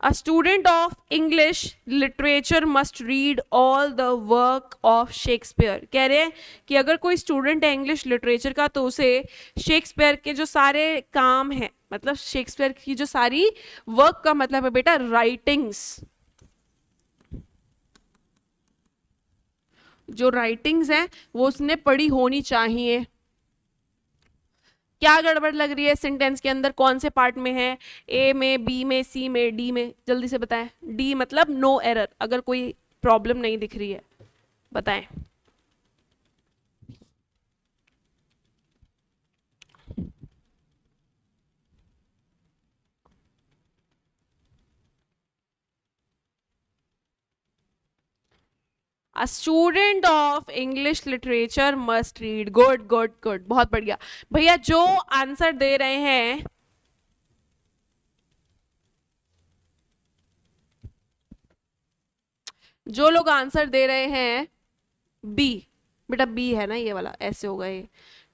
A student of English literature must read all the work of Shakespeare। कह रहे हैं कि अगर कोई स्टूडेंट है इंग्लिश लिटरेचर का, तो उसे शेक्सपियर के जो सारे काम हैं, मतलब शेक्सपियर की जो सारी वर्क का मतलब है बेटा राइटिंग्स, जो राइटिंग्स हैं वो उसने पढ़ी होनी चाहिए। क्या गड़बड़ लग रही है सेंटेंस के अंदर, कौन से पार्ट में है? ए में, बी में, सी में, डी में? जल्दी से बताएं। डी मतलब नो एरर, अगर कोई प्रॉब्लम नहीं दिख रही है बताएं। A student of English literature must read। Good good good, बहुत बढ़िया भैया। जो आंसर दे रहे हैं, जो लोग आंसर दे रहे हैं बी, बेटा बी है ना ये वाला, ऐसे होगा ये,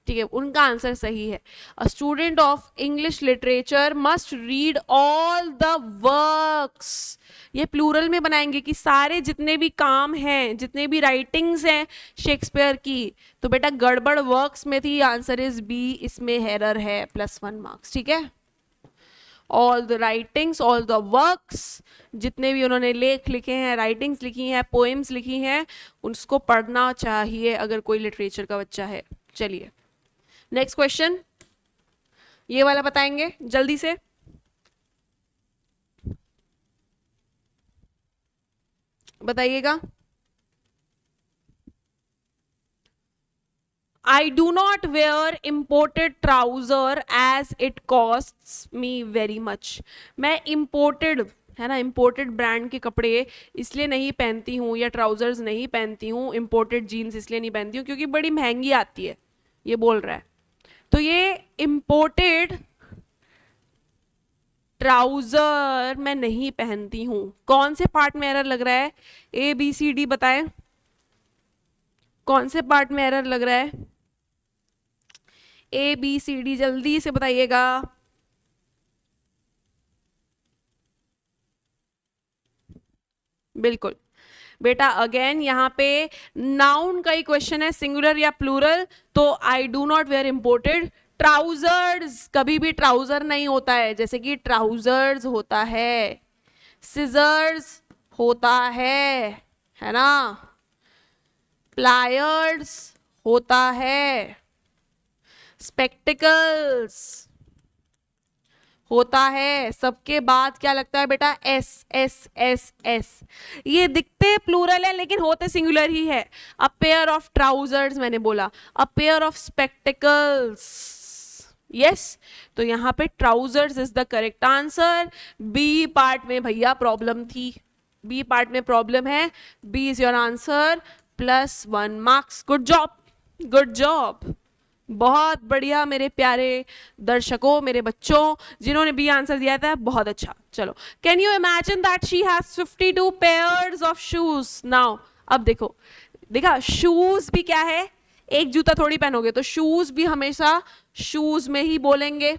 ठीक है, उनका आंसर सही है। A student of English literature must read all the works, ये प्लूरल में बनाएंगे कि सारे जितने भी काम हैं, जितने भी राइटिंग्स हैं शेक्सपियर की। तो बेटा गड़बड़ वर्क्स में थी, आंसर इज बी, इसमें एरर है, +1 मार्क्स। ठीक है, all the writings, all the works, जितने भी उन्होंने लेख लिखे हैं, राइटिंग्स लिखी हैं, पोएम्स लिखी हैं, उसको पढ़ना चाहिए अगर कोई लिटरेचर का बच्चा है। चलिए नेक्स्ट क्वेश्चन, ये वाला बताएंगे जल्दी से। बताइएगा। I do not wear imported trouser as it costs me very much। मैं imported, है ना, imported ब्रांड के कपड़े इसलिए नहीं पहनती हूँ, या ट्राउजर्स नहीं पहनती हूँ, imported जीन्स इसलिए नहीं पहनती हूँ क्योंकि बड़ी महंगी आती है, ये बोल रहा है। तो ये imported ट्राउजर मैं नहीं पहनती हूँ, कौन से पार्ट में एरर लग रहा है? ABCD बताएं, कौन से पार्ट में एरर लग रहा है? ABCD जल्दी से बताइएगा। बिल्कुल बेटा, अगेन यहाँ पे नाउन का ही क्वेश्चन है, सिंगुलर या प्लूरल। तो I do not wear imported trousers, कभी भी ट्राउजर नहीं होता है, जैसे कि ट्राउजर्स होता है, सिजर्स होता है ना, प्लायर्स होता है, स्पेक्टिकल्स होता है, सबके बाद क्या लगता है बेटा? S S S S. ये दिखते प्लूरल है लेकिन होते सिंगुलर ही है। अ पेयर ऑफ ट्राउजर्स मैंने बोला, a pair of spectacles, yes. तो यहाँ पे trousers is the correct answer. B part में भैया प्रॉब्लम थी, बी पार्ट में प्रॉब्लम है, B is your answer, +1 marks. Good job, good job, बहुत बढ़िया मेरे प्यारे दर्शकों, मेरे बच्चों, जिन्होंने बी आंसर दिया था, बहुत अच्छा। चलो, can you imagine that she has 52 pairs of shoes. Now अब देखो, देखा शूज भी क्या है? एक जूता थोड़ी पहनोगे, तो शूज भी हमेशा शूज में ही बोलेंगे।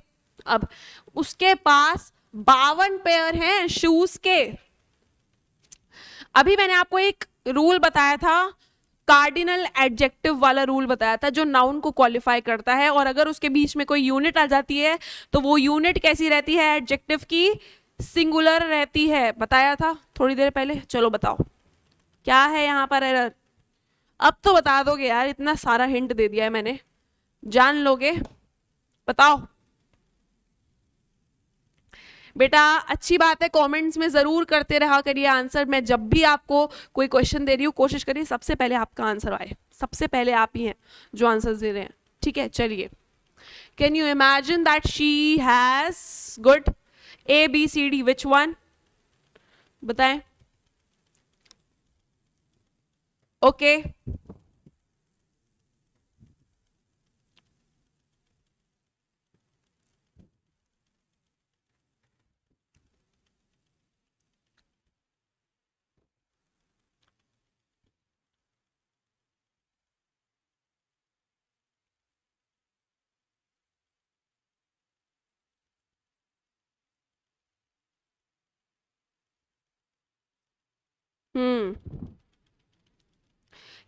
अब उसके पास 52 पेयर हैं शूज के। अभी मैंने आपको एक रूल बताया था, कार्डिनल एडजेक्टिव वाला रूल बताया था, जो नाउन को क्वालिफाई करता है, और अगर उसके बीच में कोई यूनिट आ जाती है तो वो यूनिट कैसी रहती है, एडजेक्टिव की सिंगुलर रहती है। बताया था थोड़ी देर पहले। चलो बताओ क्या है यहाँ पर एरर। अब तो बता दोगे यार, इतना सारा हिंट दे दिया है मैंने, जान लोगे। बताओ बेटा, अच्छी बात है, कमेंट्स में जरूर करते रहा करिए आंसर। मैं जब भी आपको कोई क्वेश्चन दे रही हूँ, कोशिश करिए सबसे पहले आपका आंसर आए, सबसे पहले आप ही हैं जो आंसर दे रहे हैं, ठीक है। चलिए, can you imagine that she has, good, A B C D, which one, बताएं। Okay,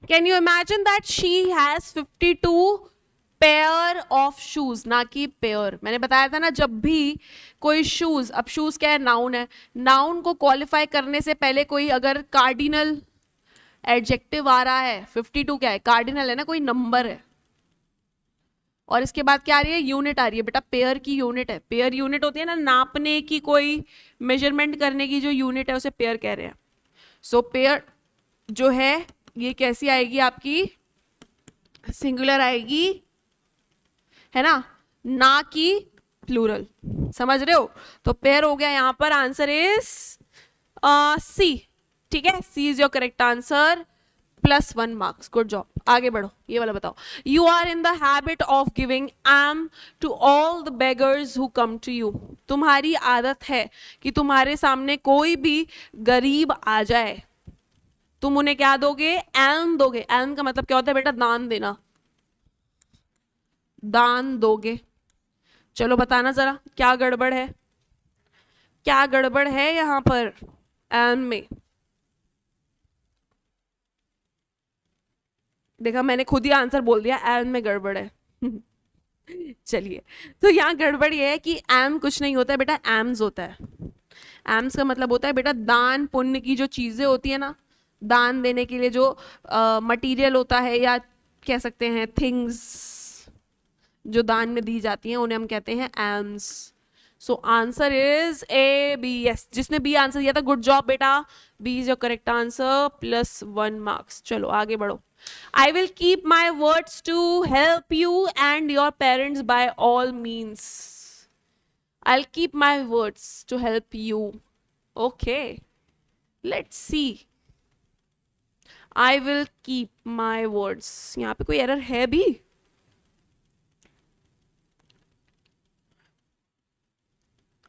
can you imagine that she has 52 pair of shoes, ना कि पेयर। मैंने बताया था ना, जब भी कोई शूज, अब शूज क्या है, नाउन है, नाउन को क्वालिफाई करने से पहले कोई अगर कार्डिनल एडजेक्टिव आ रहा है, 52 क्या है, कार्डिनल है ना, कोई नंबर है, और इसके बाद क्या आ रही है, यूनिट आ रही है। बेटा पेयर की यूनिट है, पेयर यूनिट होती है ना, नापने की, कोई मेजरमेंट करने की जो यूनिट है उसे पेयर कह रहे हैं। सो पेयर जो है ये कैसी आएगी आपकी, सिंगुलर आएगी, है ना कि प्लूरल। समझ रहे हो? तो पेयर हो गया यहाँ पर, आंसर इज सी, ठीक है, C is your correct answer, +1 marks, good job. आगे बढ़ो, ये वाला बताओ। You are in the habit of giving एम to all the beggars who come to you. तुम्हारी आदत है कि तुम्हारे सामने कोई भी गरीब आ जाए, तुम उन्हें क्या दोगे, एल्म दोगे। एल्म का मतलब क्या होता है बेटा, दान देना, दान दोगे। चलो बताना जरा क्या गड़बड़ है, क्या गड़बड़ है यहाँ पर एल्म में। देखा, मैंने खुद ही आंसर बोल दिया, एल्म में गड़बड़ है। चलिए, तो यहाँ गड़बड़ ये है कि एम कुछ नहीं होता है बेटा, एम्स होता है। एम्स का मतलब होता है बेटा दान पुण्य की जो चीजें होती है ना, दान देने के लिए जो मटेरियल होता है, या कह सकते हैं थिंग्स जो दान में दी जाती हैं, उन्हें हम कहते हैं aims. So answer is A B, yes, जिसने बी आंसर दिया था गुड जॉब बेटा, B is your correct answer, +1 marks. चलो आगे बढ़ो। I will keep my words to help you and your parents by all means. I'll keep my words to help you. Okay. Let's see. I will keep my words. यहाँ पे कोई error है भी?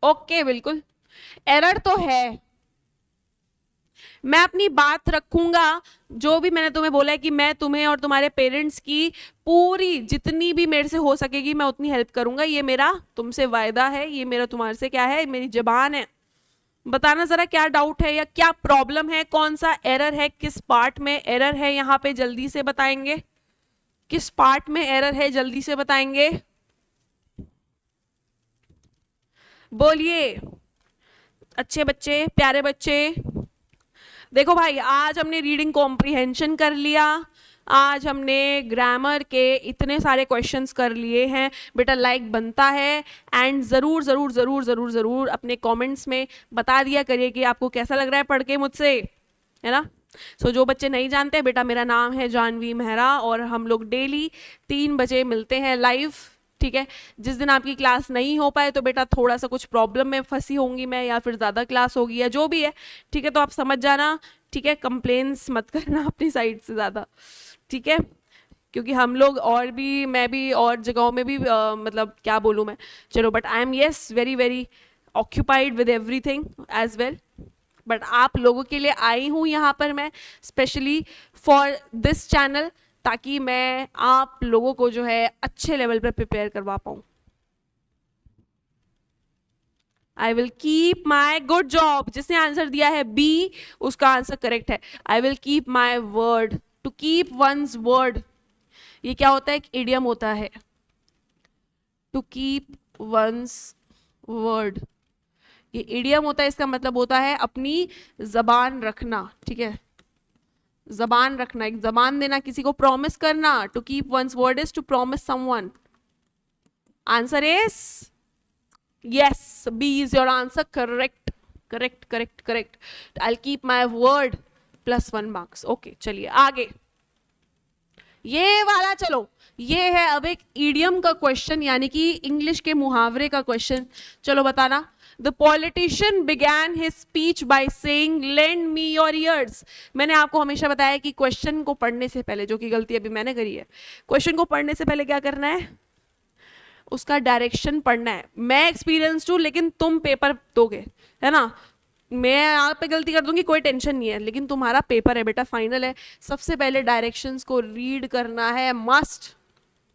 Okay, बिल्कुल error तो है। मैं अपनी बात रखूंगा, जो भी मैंने तुम्हें बोला है कि मैं तुम्हें और तुम्हारे पेरेंट्स की पूरी जितनी भी मेरे से हो सकेगी मैं उतनी हेल्प करूंगा, ये मेरा तुमसे वायदा है, ये मेरा तुम्हारे से क्या है, मेरी जबान है। बताना जरा क्या डाउट है या क्या प्रॉब्लम है, कौन सा एरर है, किस पार्ट में एरर है, यहाँ पे जल्दी से बताएंगे, किस पार्ट में एरर है, जल्दी से बताएंगे, बोलिए अच्छे बच्चे, प्यारे बच्चे। देखो भाई, आज हमने रीडिंग कॉम्प्रिहेंशन कर लिया, आज हमने ग्रामर के इतने सारे क्वेश्चंस कर लिए हैं बेटा, लाइक बनता है। एंड ज़रूर ज़रूर ज़रूर ज़रूर ज़रूर अपने कमेंट्स में बता दिया करिए कि आपको कैसा लग रहा है पढ़ के मुझसे, है ना। सो जो बच्चे नहीं जानते बेटा, मेरा नाम है जानवी मेहरा और हम लोग डेली 3 बजे मिलते हैं लाइव, ठीक है। जिस दिन आपकी क्लास नहीं हो पाए तो बेटा थोड़ा सा कुछ प्रॉब्लम में फंसी होंगी मैं, या फिर ज़्यादा क्लास होगी या जो भी है, ठीक है, तो आप समझ जाना, ठीक है। कंप्लेंट्स मत करना अपनी साइड से ज़्यादा, ठीक है, क्योंकि हम लोग और भी, मैं भी और जगहों में भी मतलब क्या बोलूँ मैं, चलो, but I am yes very very occupied with everything as well, but आप लोगों के लिए आई हूँ यहाँ पर मैं, स्पेशली फॉर दिस चैनल, ताकि मैं आप लोगों को जो है अच्छे लेवल पर प्रिपेयर करवा पाऊँ। I will keep my good job, जिसने आंसर दिया है बी उसका आंसर करेक्ट है। I will keep my word, to keep one's word, ये क्या होता है? एक इडियम होता है, टू कीप वंस वर्ड, ये इडियम होता है, इसका मतलब होता है अपनी जबान रखना, ठीक है, जबान रखना, एक जबान देना, किसी को प्रॉमिस करना। To keep one's word is to promise someone. Answer is yes, B is your answer, correct correct correct correct. I keep my word, +1 marks. Okay चलिए आगे, ये वाला चलो, ये है अब एक ईडियम का क्वेश्चन, यानी कि इंग्लिश के मुहावरे का क्वेश्चन। चलो बताना। The politician began his speech by saying lend me your ears. मैंने आपको हमेशा बताया कि क्वेश्चन को पढ़ने से पहले, जो कि गलती अभी मैंने करी है, क्वेश्चन को पढ़ने से पहले क्या करना है? उसका डायरेक्शन पढ़ना है। मैं एक्सपीरियंस्ड हूँ, लेकिन तुम पेपर दोगे, है ना। मैं यहाँ पे गलती कर दूंगी, कोई टेंशन नहीं है, लेकिन तुम्हारा पेपर है बेटा, फाइनल है। सबसे पहले डायरेक्शंस को रीड करना है, must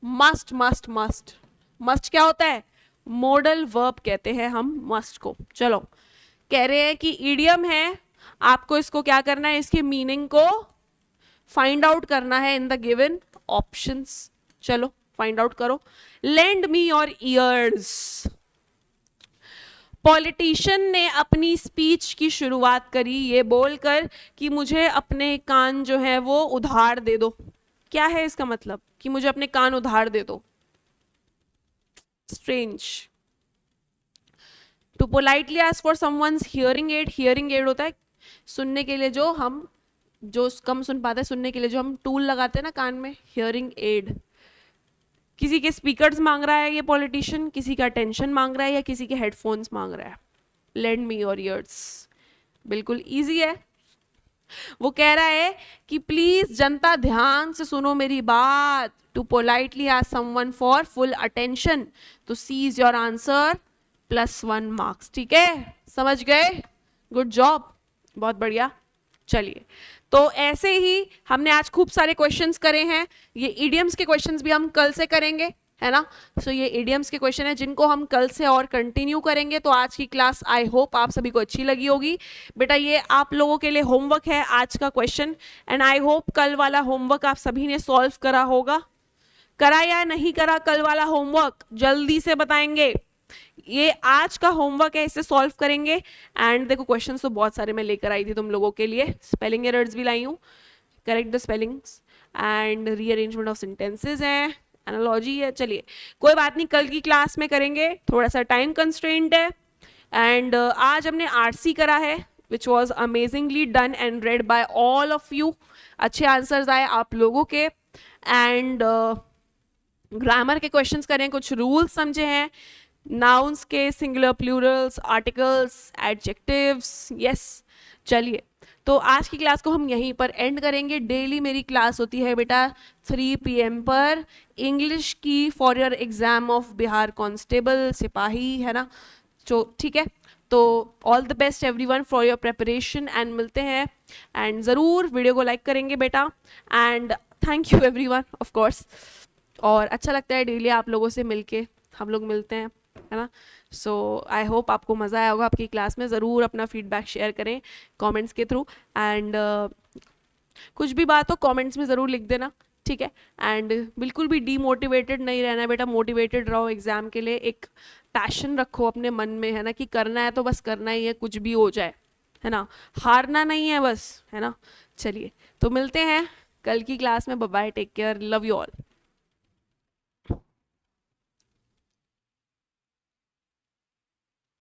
must must must. Must क्या होता है? मॉडल वर्ब कहते हैं हम मस्ट को। चलो, कह रहे हैं कि इडियम है, आपको इसको क्या करना है? इसके मीनिंग को फाइंड आउट करना है इन द गिवन ऑप्शंस। चलो फाइंड आउट करो। Lend me your ears. Politician ने अपनी स्पीच की शुरुआत करी ये बोलकर कि मुझे अपने कान जो है वो उधार दे दो। क्या है इसका मतलब? कि मुझे अपने कान उधार दे दो। Strange. To politely ask for someone's hearing aid. Hearing aid होता है सुनने के लिए, जो हम जो कम सुन पाते हैं, सुनने के लिए जो हम टूल लगाते हैं ना कान में, हियरिंग एड। किसी के स्पीकर्स मांग रहा है ये पॉलिटिशियन, किसी का अटेंशन मांग रहा है, या किसी के हेडफोन्स मांग रहा है। लेंड मी योर ईयर्स, बिल्कुल इजी है। वो कह रहा है कि प्लीज जनता ध्यान से सुनो मेरी बात। To politely ask someone for full attention, तो C is your answer, +1 marks. ठीक है, समझ गए? गुड जॉब, बहुत बढ़िया। चलिए, तो ऐसे ही हमने आज खूब सारे क्वेश्चंस करे हैं। ये इडियम्स के क्वेश्चंस भी हम कल से करेंगे, है ना। सो ये इडियम्स के क्वेश्चन है जिनको हम कल से और कंटिन्यू करेंगे। तो आज की क्लास आई होप आप सभी को अच्छी लगी होगी। बेटा ये आप लोगों के लिए होमवर्क है आज का क्वेश्चन, एंड आई होप कल वाला होमवर्क आप सभी ने सॉल्व करा होगा। करा या नहीं करा कल वाला होमवर्क, जल्दी से बताएंगे। ये आज का होमवर्क है, इसे सॉल्व करेंगे। एंड देखो क्वेश्चंस तो बहुत सारे मैं लेकर आई थी तुम लोगों के लिए। स्पेलिंग एरर्स भी लाई हूँ, correct the spellings, and rearrangement of sentences है, एनालॉजी है। चलिए कोई बात नहीं, कल की क्लास में करेंगे, थोड़ा सा टाइम कंस्ट्रेंट है। एंड आज हमने आरसी करा है, which was amazingly done and read by all of you. अच्छे आंसर्स आए आप लोगों के। एंड ग्रामर के क्वेश्चंस करें, कुछ रूल्स समझे हैं, नाउन्स के singular, Plurals, articles, adjectives. Yes, चलिए तो आज की क्लास को हम यहीं पर एंड करेंगे। डेली मेरी क्लास होती है बेटा 3 PM पर, इंग्लिश की, for your exam of Bihar constable, सिपाही, है ना। तो ठीक है, तो all the best everyone for your preparation, and मिलते हैं। एंड ज़रूर वीडियो को लाइक करेंगे बेटा, and thank you everyone of course. और अच्छा लगता है डेली आप लोगों से मिलके, हम लोग मिलते हैं, है ना। सो आई होप आपको मज़ा आया होगा आपकी क्लास में। ज़रूर अपना फीडबैक शेयर करें कमेंट्स के थ्रू, एंड कुछ भी बात हो कमेंट्स में ज़रूर लिख देना, ठीक है। एंड बिल्कुल भी डीमोटिवेटेड नहीं रहना है बेटा, मोटिवेटेड रहो एग्ज़ाम के लिए। एक पैशन रखो अपने मन में, है ना, कि करना है तो बस करना ही है, कुछ भी हो जाए, है ना, हारना नहीं है बस, है ना। चलिए तो मिलते हैं कल की क्लास में। Bye bye, take care, love you all.